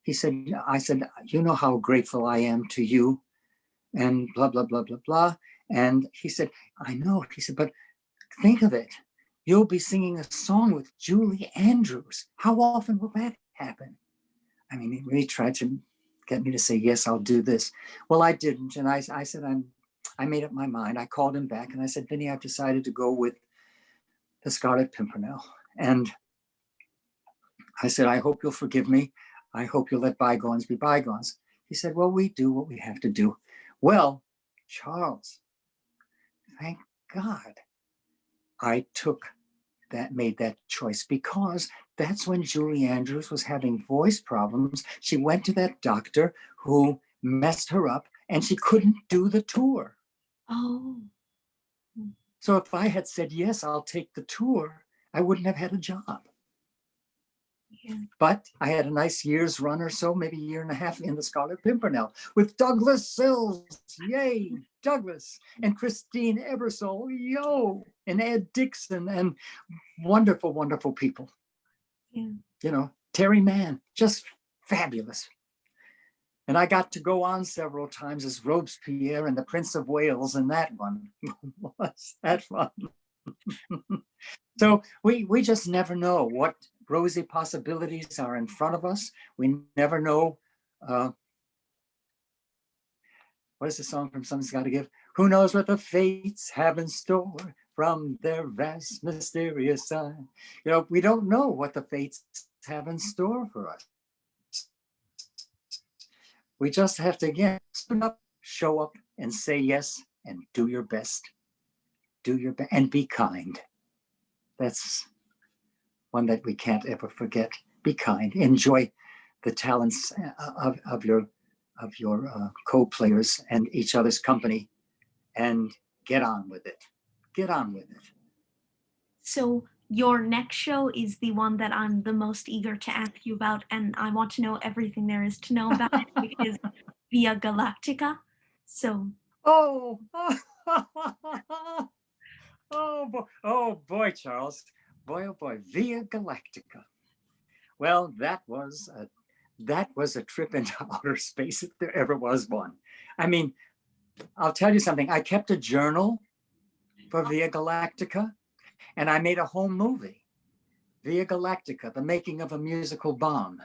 I said, you know how grateful I am to you and blah, blah, blah, blah, blah. And he said, I know. He said, but think of it. You'll be singing a song with Julie Andrews. How often will that happen? I mean, he really tried to get me to say, yes, I'll do this. Well, I didn't. And I said, I made up my mind. I called him back and I said, Vinny, I've decided to go with the Scarlet Pimpernel. And I said, I hope you'll forgive me. I hope you'll let bygones be bygones. He said, well, we do what we have to do. Well, Charles, thank God I made that choice, because that's when Julie Andrews was having voice problems. She went to that doctor who messed her up and she couldn't do the tour. Oh. So if I had said, yes, I'll take the tour, I wouldn't have had a job. Yeah. But I had a nice year's run or so, maybe a year and a half in the Scarlet Pimpernel with Douglas Sills, yay, Douglas, and Christine Ebersole, yo, and Ed Dixon, and wonderful, wonderful people. Yeah. Terry Mann, just fabulous. And I got to go on several times as Robespierre and the Prince of Wales, and that one was that fun. So we just never know what rosy possibilities are in front of us. We never know. What is the song from Something's Gotta Give? Who knows what the fates have in store from their vast, mysterious side? We don't know what the fates have in store for us. We just have to, again, show up and say yes and do your best. Do your best and be kind. That's one that we can't ever forget. Be kind. Enjoy the talents of your co-players and each other's company, and get on with it. Get on with it. So your next show is the one that I'm the most eager to ask you about, and I want to know everything there is to know about it, which is Via Galactica. So. Oh, Oh boy, Charles. Boy, oh boy, Via Galactica. Well, that was a trip into outer space if there ever was one. I mean, I'll tell you something. I kept a journal for Via Galactica, and I made a home movie, Via Galactica, the making of a musical bomb.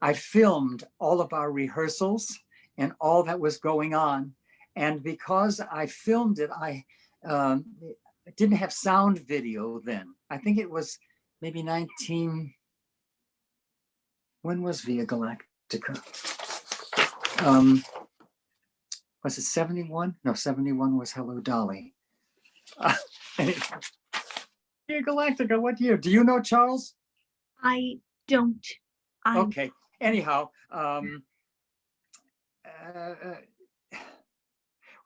I filmed all of our rehearsals and all that was going on. And because I filmed it, I didn't have sound video then. I think it was maybe when was Via Galactica? Was it 71? No, 71 was Hello Dolly. Anyway, Via Galactica, what year? Do you know, Charles? I don't. Okay. Anyhow,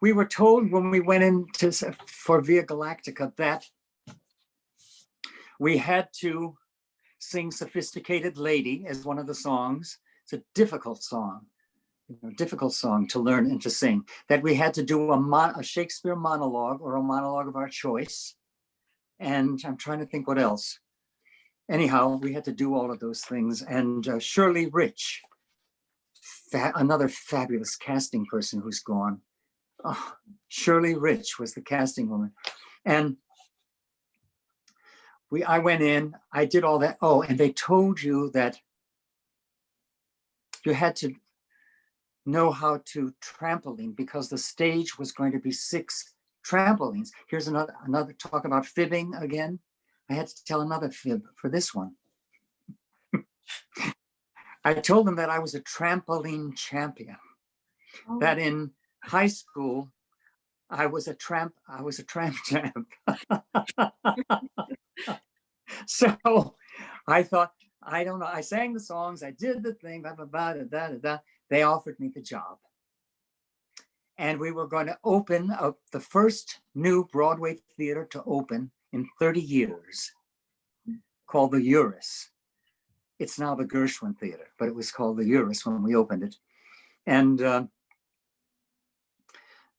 we were told when we went into for Via Galactica that we had to sing "Sophisticated Lady" as one of the songs. It's a difficult song, difficult song to learn and to sing. That we had to do a Shakespeare monologue or a monologue of our choice. And I'm trying to think what else. Anyhow, we had to do all of those things. And Shirley Rich, another fabulous casting person who's gone. Oh, Shirley Rich was the casting woman. And I went in, I did all that. Oh, and they told you that you had to know how to trampoline because the stage was going to be 6 trampolines. Here's another talk about fibbing again. I had to tell another fib for this one. I told them that I was a trampoline champion. Oh. That in high school, I was a tramp champ. So I thought, I don't know. I sang the songs, I did the thing, blah, blah, blah, da, da, da, da. They offered me the job. And we were going to open the first new Broadway theater to open in 30 years, called the Uris. It's now the Gershwin Theater, but it was called the Uris when we opened it. And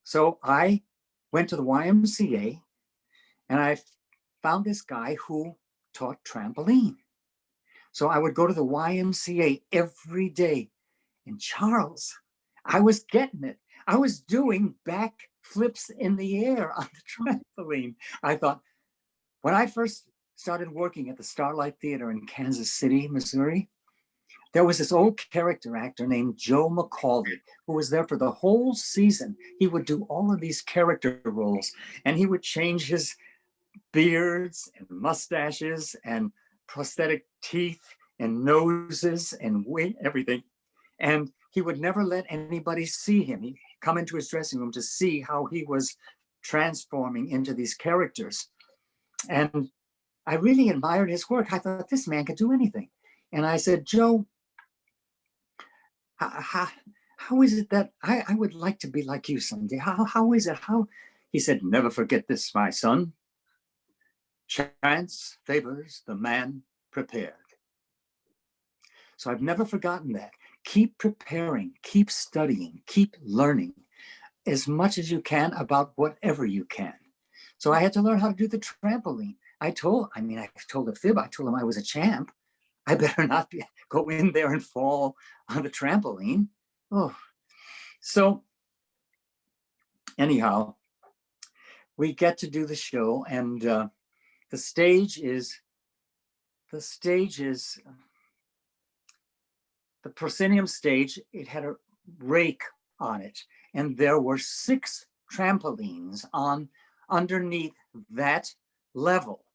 so I went to the YMCA and I found this guy who taught trampoline. So I would go to the YMCA every day. And Charles, I was getting it. I was doing back flips in the air on the trampoline. I thought, when I first started working at the Starlight Theater in Kansas City, Missouri, there was this old character actor named Joe McCauley who was there for the whole season. He would do all of these character roles and he would change his beards and mustaches and prosthetic teeth and noses and everything. And he would never let anybody see him. He'd come into his dressing room to see how he was transforming into these characters. And I really admired his work. I thought, this man could do anything. And I said, Joe, how is it that I would like to be like you someday? How is it? He said, never forget this, my son. Chance favors the man prepared. So I've never forgotten that. Keep preparing, keep studying, keep learning as much as you can about whatever you can. So I had to learn how to do the trampoline. I told a fib. I told him I was a champ. I better not go in there and fall on the trampoline. Oh, so anyhow, we get to do the show, and the stage is the proscenium stage. It had a rake on it, and there were 6 trampolines underneath that level,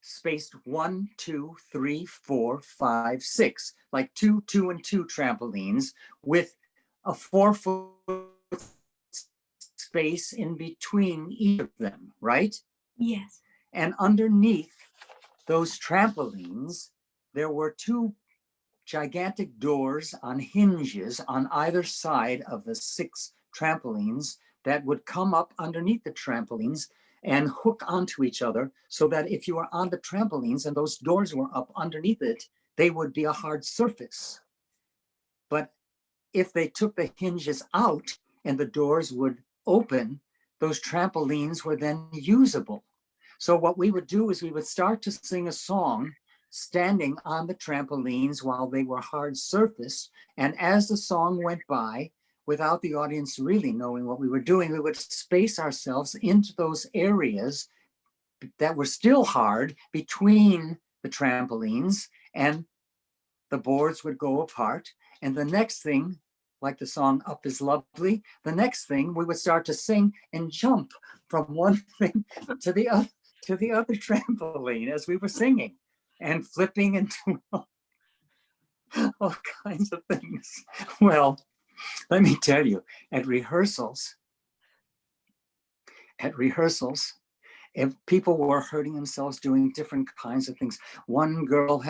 spaced 1, 2, 3, 4, 5, 6, like 2, 2, and 2 trampolines with a 4-foot space in between each of them, right? Yes. And underneath those trampolines, there were 2 gigantic doors on hinges on either side of the 6 trampolines that would come up underneath the trampolines and hook onto each other, so that if you were on the trampolines and those doors were up underneath it, they would be a hard surface. But if they took the hinges out and the doors would open, those trampolines were then usable. So what we would do is we would start to sing a song standing on the trampolines while they were hard surfaced. And as the song went by, without the audience really knowing what we were doing, we would space ourselves into those areas that were still hard between the trampolines, and the boards would go apart. And the next thing, like the song Up Is Lovely, the next thing we would start to sing and jump from one thing to the other trampoline as we were singing, and flipping into all kinds of things. Well, let me tell you, at rehearsals, if people were hurting themselves doing different kinds of things. One girl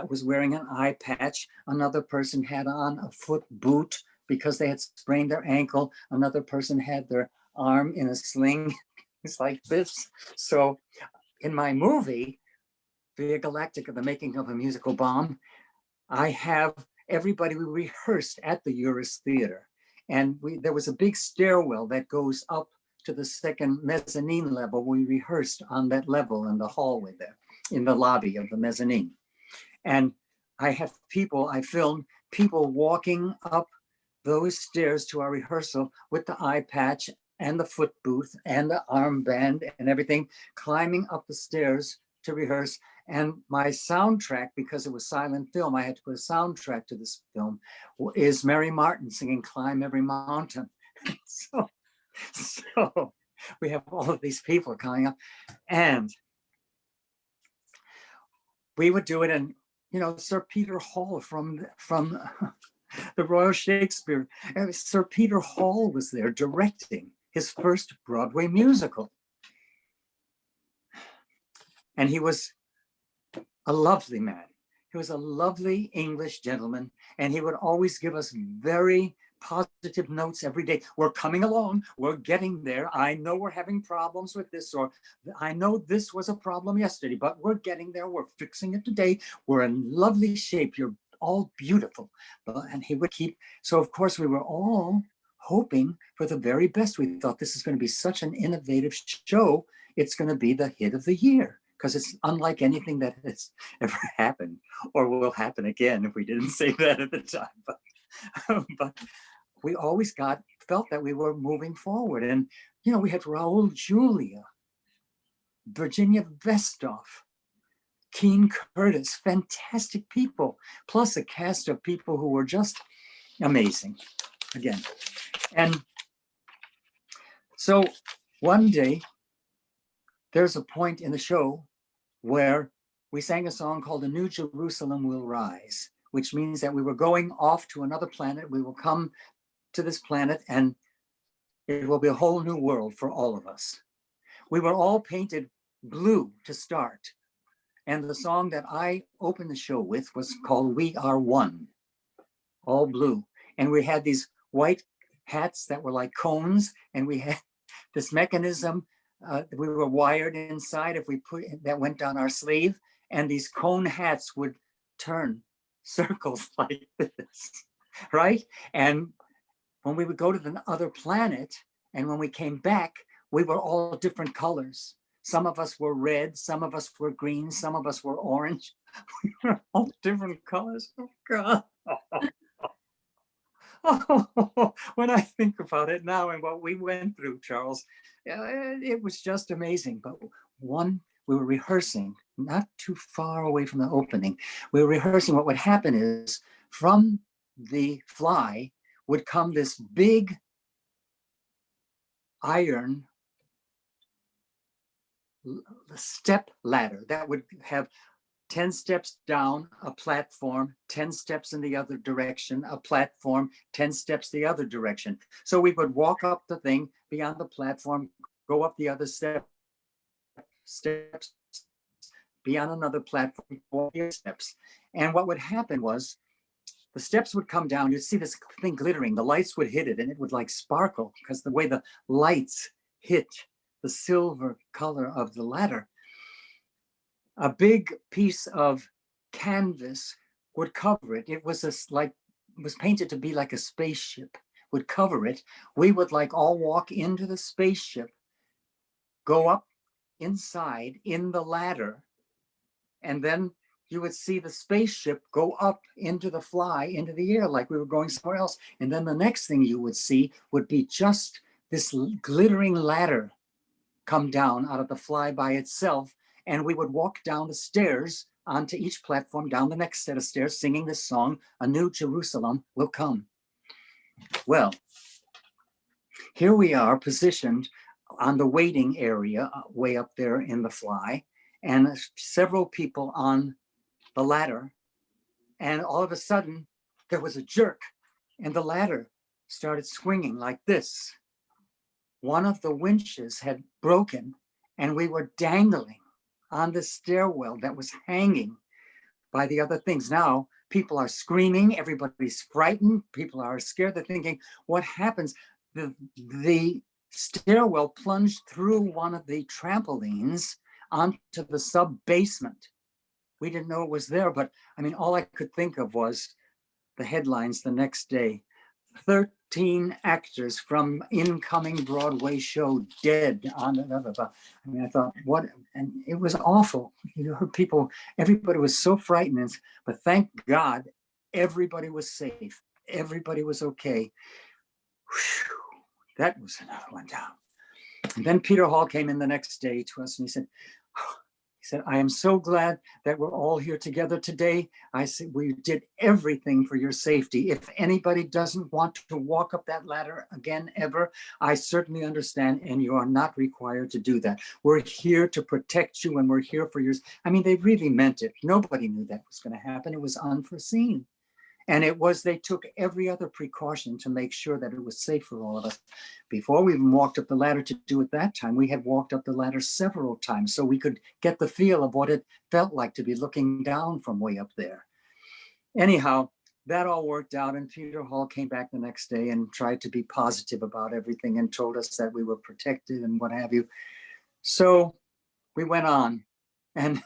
was wearing an eye patch. Another person had on a foot boot because they had sprained their ankle. Another person had their arm in a sling. It's like this. So in my movie, Via Galactica, The Making of a Musical Bomb, I have everybody, we rehearsed at the Uris Theater. And there was a big stairwell that goes up to the second mezzanine level. We rehearsed on that level in the hallway there, in the lobby of the mezzanine. And I filmed people walking up those stairs to our rehearsal with the eye patch and the foot boot and the armband and everything, climbing up the stairs to rehearse. And my soundtrack, because it was silent film, I had to put a soundtrack to this film, is Mary Martin singing Climb Every Mountain. So we have all of these people coming up, and we would do it. And, Sir Peter Hall from the Royal Shakespeare, Sir Peter Hall was there directing his first Broadway musical. And he was a lovely man. He was a lovely English gentleman, and he would always give us very positive notes every day. We're coming along, we're getting there. I know we're having problems with this, or I know this was a problem yesterday, but we're getting there. We're fixing it today. We're in lovely shape. You're all beautiful. And he would so of course we were all hoping for the very best. We thought this is going to be such an innovative show. It's going to be the hit of the year, because it's unlike anything that has ever happened or will happen again, if we didn't say that at the time. But we always felt that we were moving forward. And, we had Raul Julia, Virginia Vestoff, Keen Curtis, fantastic people, plus a cast of people who were just amazing again. And so one day, there's a point in the show where we sang a song called "A New Jerusalem Will Rise," which means that we were going off to another planet. We will come to this planet and it will be a whole new world for all of us. We were all painted blue to start. And the song that I opened the show with was called "We Are One," all blue. And we had these white hats that were like cones, and we had this mechanism we were wired inside, if we that went down our sleeve, and these cone hats would turn circles like this, right? And when we would go to the other planet, and when we came back, we were all different colors. Some of us were red, some of us were green, some of us were orange. We were all different colors. Oh God. When I think about it now and what we went through, Charles, it was just amazing. But we were rehearsing not too far away from the opening. We were rehearsing. What would happen is, from the fly would come this big iron step ladder that would have 10 steps down, a platform, 10 steps in the other direction, a platform, 10 steps the other direction. So we would walk up the thing, be on the platform, go up the other steps, be on another platform, go up the steps. And what would happen was, the steps would come down, you'd see this thing glittering, the lights would hit it, and it would like sparkle, because the way the lights hit the silver color of the ladder. A big piece of canvas would cover it. It was painted to be like a spaceship, would cover it. We would like all walk into the spaceship, go up inside in the ladder, and then you would see the spaceship go up into the air like we were going somewhere else. And then the next thing you would see would be just this glittering ladder come down out of the fly by itself. And we would walk down the stairs onto each platform, down the next set of stairs, singing this song, "A New Jerusalem Will Come." Well, here we are positioned on the waiting area way up there in the fly, and several people on the ladder. And all of a sudden, there was a jerk, and the ladder started swinging like this. One of the winches had broken, and we were dangling on the stairwell that was hanging by the other things. Now, people are screaming, everybody's frightened, people are scared. They're thinking, what happens? The stairwell plunged through one of the trampolines onto the sub-basement. We didn't know it was there, but I mean, all I could think of was the headlines the next day. 13 actors from incoming Broadway show dead on another. I mean, I thought, what? And it was awful. You heard people, everybody was so frightened, but thank God, everybody was safe. Everybody was okay. Whew, that was another one down. And then Peter Hall came in the next day to us and he said, "I am so glad that we're all here together today. I said, we did everything for your safety. If anybody doesn't want to walk up that ladder again ever, I certainly understand, and you are not required to do that. We're here to protect you, and we're here for yours." I mean, they really meant it. Nobody knew that was going to happen. It was unforeseen. And they took every other precaution to make sure that it was safe for all of us. Before we even walked up the ladder to do it that time, we had walked up the ladder several times so we could get the feel of what it felt like to be looking down from way up there. Anyhow, that all worked out, and Peter Hall came back the next day and tried to be positive about everything and told us that we were protected and what have you. So we went on, and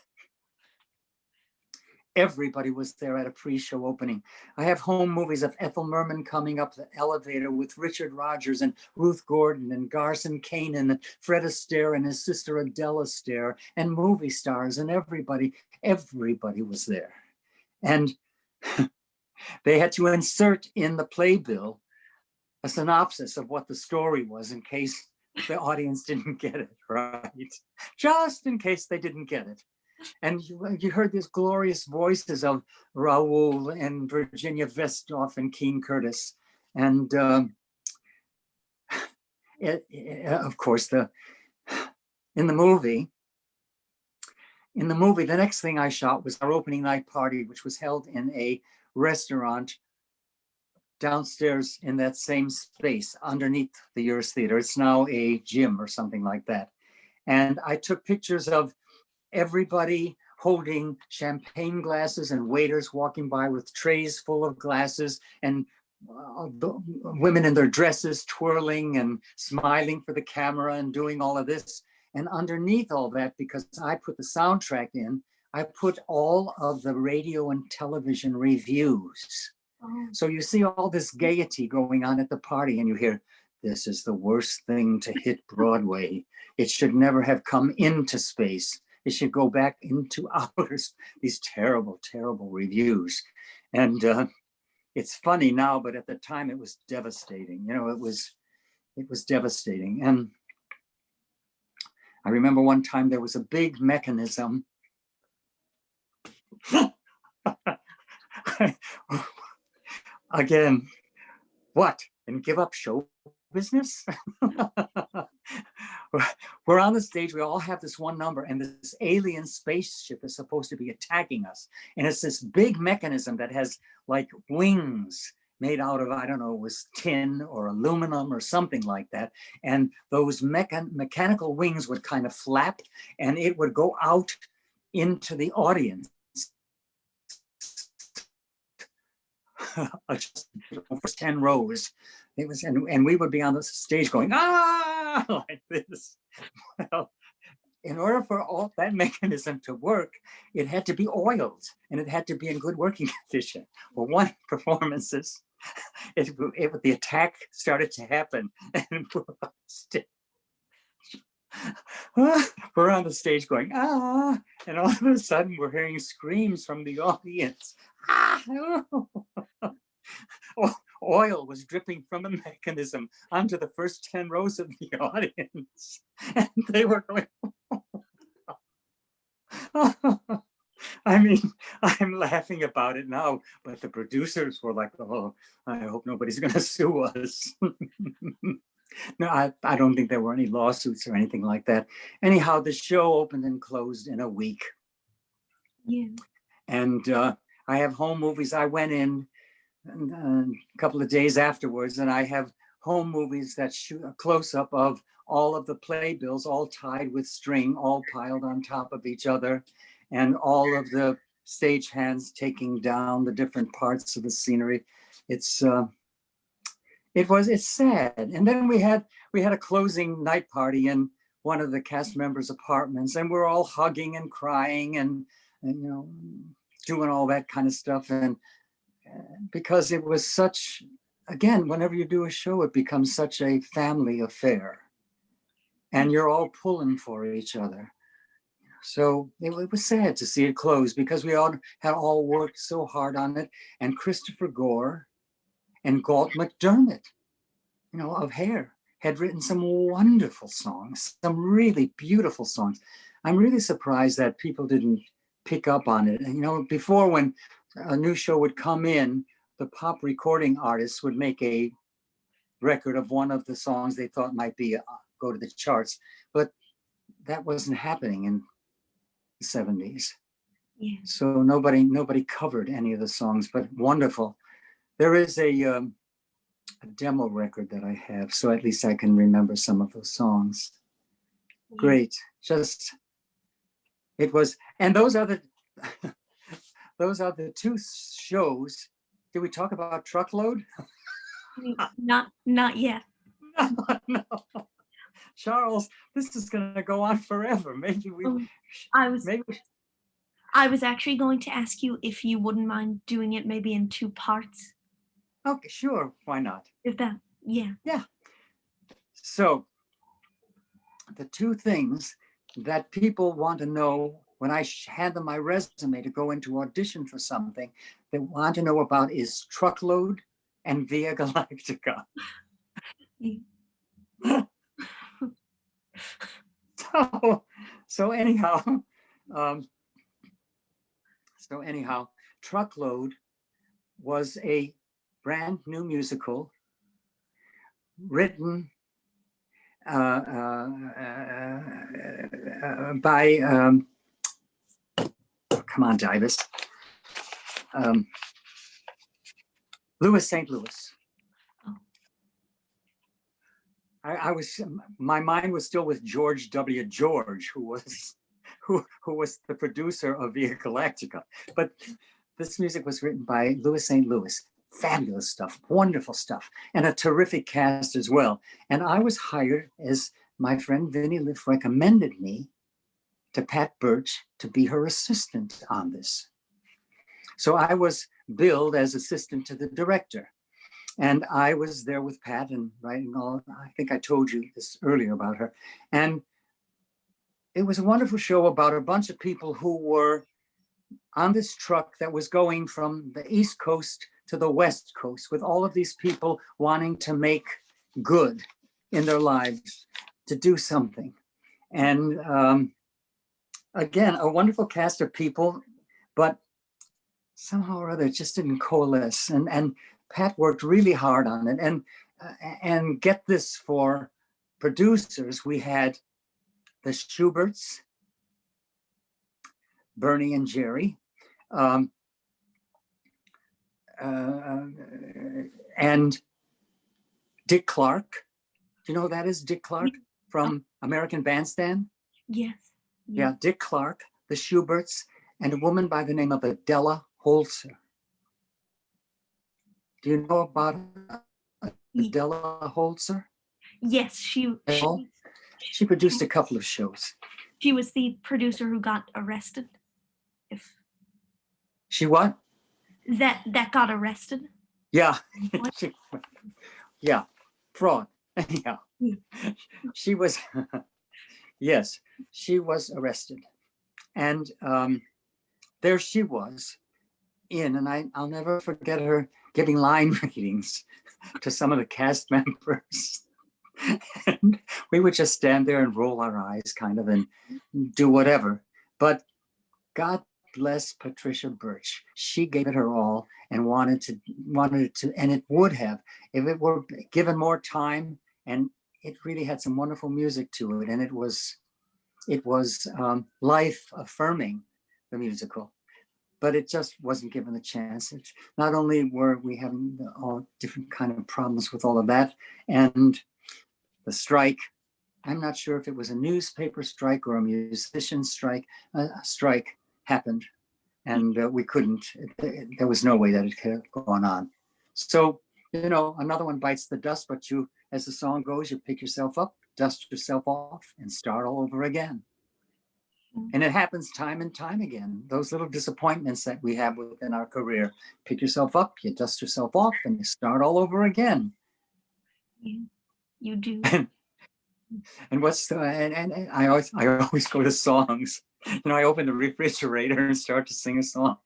everybody was there at a pre-show opening. I have home movies of Ethel Merman coming up the elevator with Richard Rodgers and Ruth Gordon and Garson Kanin and Fred Astaire and his sister Adele Astaire and movie stars, and everybody was there. And they had to insert in the playbill a synopsis of what the story was in case the audience didn't get it right, just in case they didn't get it. And you heard these glorious voices of Raoul and Virginia Vestoff and Keen Curtis. And of course, in the movie, the next thing I shot was our opening night party, which was held in a restaurant downstairs in that same space underneath the Urs Theater. It's now a gym or something like that. And I took pictures of everybody holding champagne glasses and waiters walking by with trays full of glasses, and women in their dresses twirling and smiling for the camera and doing all of this. And underneath all that, because I put the soundtrack in, I put all of the radio and television reviews. Oh. So you see all this gaiety going on at the party, and you hear, "This is the worst thing to hit Broadway. It should never have come into space. It should go back into outer space." These terrible, terrible reviews. And it's funny now, but at the time it was devastating. You know, it was devastating. And I remember one time there was a big mechanism. Again, what? And give up show business? We're on the stage, we all have this one number, and this alien spaceship is supposed to be attacking us. And it's this big mechanism that has like wings made out of, I don't know, it was tin or aluminum or something like that. And those mechanical wings would kind of flap, and it would go out into the audience. Just the first 10 rows. It was, and we would be on the stage going, "Ah," like this. Well, in order for all that mechanism to work, it had to be oiled and it had to be in good working condition. Well, one performances, the attack started to happen, and we're on the stage going, ah, and all of a sudden we're hearing screams from the audience. Ah, oil was dripping from a mechanism onto the first 10 rows of the audience. And they were going, I mean, I'm laughing about it now, but the producers were like, oh, I hope nobody's going to sue us. No, I don't think there were any lawsuits or anything like that. Anyhow, the show opened and closed in a week. Yeah. And I have home movies. I went in a couple of days afterwards, and I have home movies that shoot a close-up of all of the playbills, all tied with string, all piled on top of each other, and all of the stagehands taking down the different parts of the scenery. It's sad. And then we had a closing night party in one of the cast members' apartments, and we're all hugging and crying and doing all that kind of stuff. And because it was such, again, whenever you do a show, it becomes such a family affair, and you're all pulling for each other. So it was sad to see it close, because we all had worked so hard on it. And Christopher Gore and Galt McDermott, of Hair, had written some wonderful songs, some really beautiful songs. I'm really surprised that people didn't pick up on it. And, before, when a new show would come in, the pop recording artists would make a record of one of the songs they thought might be go to the charts, but that wasn't happening in the 70s. Yeah. So nobody covered any of the songs, but wonderful. There is a demo record that I have, so at least I can remember some of those songs. Yeah. Great. It was, and those are the two shows. Did we talk about Truckload? Not yet. No. Charles, this is going to go on forever. Maybe we. I was actually going to ask you if you wouldn't mind doing it maybe in 2 parts. Okay, sure. Why not? Yeah. So, the 2 things that people want to know when I hand them my resume to go into audition for something, they want to know about is Truckload and Via Galactica. So anyhow, Truckload was a brand new musical written by come on, Divis. Louis St. Louis. My mind was still with George W. George, who was the producer of Via Galactica. But this music was written by Louis St. Louis. Fabulous stuff, wonderful stuff, and a terrific cast as well. And I was hired, as my friend Vinnie Liff recommended me, to Pat Birch to be her assistant on this. So I was billed as assistant to the director. And I was there with Pat and writing all, I think I told you this earlier about her. And it was a wonderful show about a bunch of people who were on this truck that was going from the East Coast to the West Coast, with all of these people wanting to make good in their lives, to do something. And again, a wonderful cast of people, but somehow or other it just didn't coalesce. And Pat worked really hard on it. And get this, for producers, we had the Schuberts, Bernie and Jerry, and Dick Clark. Do you know who that is? Dick Clark from American Bandstand? Yes. Yeah, Dick Clark, the Schuberts, and a woman by the name of Adela Holzer. Do you know about Adela Holzer? Yes, she produced a couple of shows. She was the producer who got arrested. She what? That got arrested. Yeah. What? Yeah. Fraud. Yeah. Yeah. She was, yes, she was arrested. And there she was and I'll never forget her giving line readings to some of the cast members. And we would just stand there and roll our eyes kind of and do whatever. But God bless Patricia Birch. She gave it her all and wanted it to, and it would have if it were given more time. And it really had some wonderful music to it, and it was life affirming, the musical. But it just wasn't given a chance. It's not only were we having all different kind of problems with all of that, and the strike. I'm not sure if it was a newspaper strike or a musician strike. A strike happened, and we couldn't. There was no way that it could have gone on. So another one bites the dust. But you, as the song goes, you pick yourself up, dust yourself off, and start all over again. And it happens time and time again. Those little disappointments that we have within our career. Pick yourself up, you dust yourself off, and you start all over again. Yeah, you do. And I always go to songs. I open the refrigerator and start to sing a song.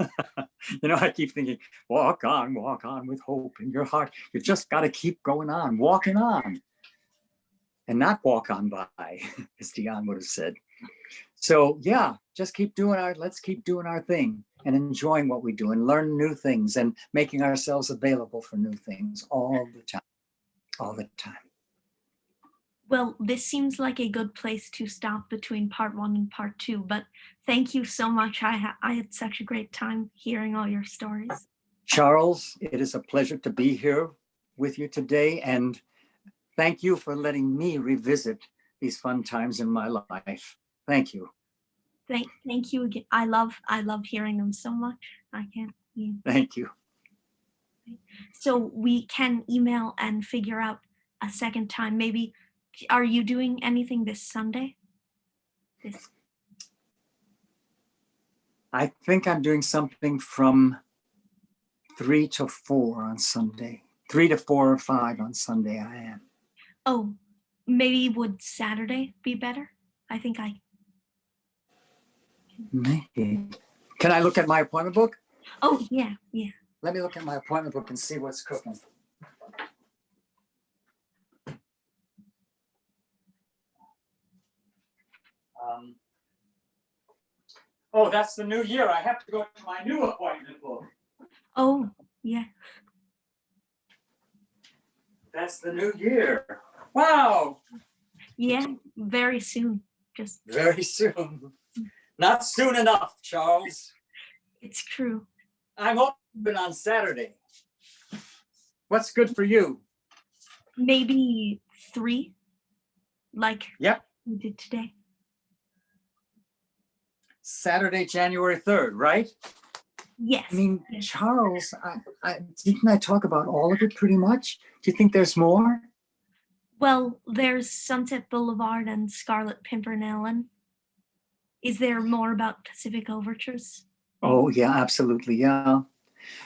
I keep thinking, walk on with hope in your heart. You just got to keep going on, walking on, and not walk on by, as Dion would have said. So yeah, let's keep doing our thing and enjoying what we do and learn new things and making ourselves available for new things all the time. Well, this seems like a good place to stop between part 1 and part 2, but thank you so much. I had such a great time hearing all your stories. Charles, it is a pleasure to be here with you today, and thank you for letting me revisit these fun times in my life. Thank you. Thank you again. I love hearing them so much. I can't. Yeah. Thank you. So we can email and figure out a second time. Maybe, are you doing anything this Sunday? I think I'm doing something from 3 to 4 on Sunday. 3 to 4 or 5 on Sunday I am. Oh, maybe would Saturday be better? I think Maybe. Can I look at my appointment book? Oh, yeah. Let me look at my appointment book and see what's cooking. Oh, that's the new year. I have to go to my new appointment book. Oh, yeah. That's the new year. Wow. Yeah, very soon. Just very soon. Not soon enough, Charles. It's true. I'm open on Saturday. What's good for you? Maybe 3, like Yep. we did today. Saturday, January 3rd, right? Yes. I mean, yes. Charles, didn't I talk about all of it pretty much? Do you think there's more? Well, there's Sunset Boulevard and Scarlet Pimpernel. And is there more about Pacific Overtures? Oh, yeah, absolutely. Yeah.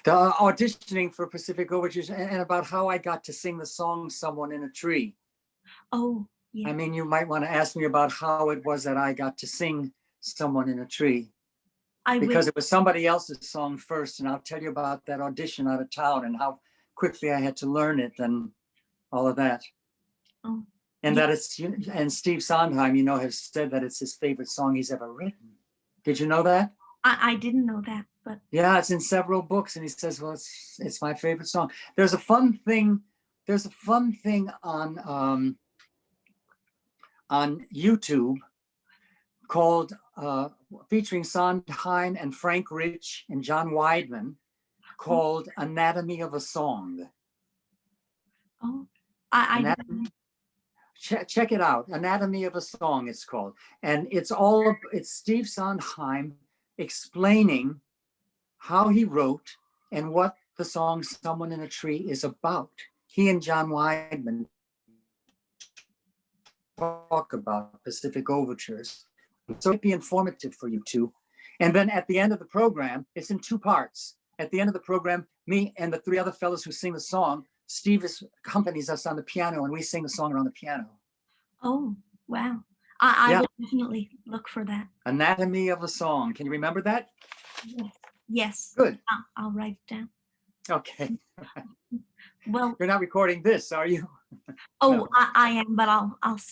The auditioning for Pacific Overtures and about how I got to sing the song Someone in a Tree. Oh, yeah. I mean, you might want to ask me about how it was that I got to sing Someone in a Tree. Because it was somebody else's song first, and I'll tell you about that audition out of town and how quickly I had to learn it and all of that. Oh, and yeah. and Steve Sondheim, has said that it's his favorite song he's ever written. Did you know that? I didn't know that, but yeah, it's in several books, and he says, well, it's my favorite song. There's a fun thing on YouTube called featuring Sondheim and Frank Rich and John Weidman, called Anatomy of a Song. Oh, I didn't. Check it out. Anatomy of a Song, it's called. And it's Steve Sondheim explaining how he wrote and what the song Someone in a Tree is about. He and John Weidman talk about Pacific Overtures. So it'd be informative for you too. And then at the end of the program, it's in 2 parts. at the end of the program, me and the three other fellows who sing the song, Steve accompanies us on the piano, and we sing the song around the piano. Oh, wow. I Yeah. will definitely look for that. Anatomy of a Song. Can you remember that? Yes. Yes. Good. I'll write it down. Okay. Well, You're not recording this, are you? oh, No. I am, but I'll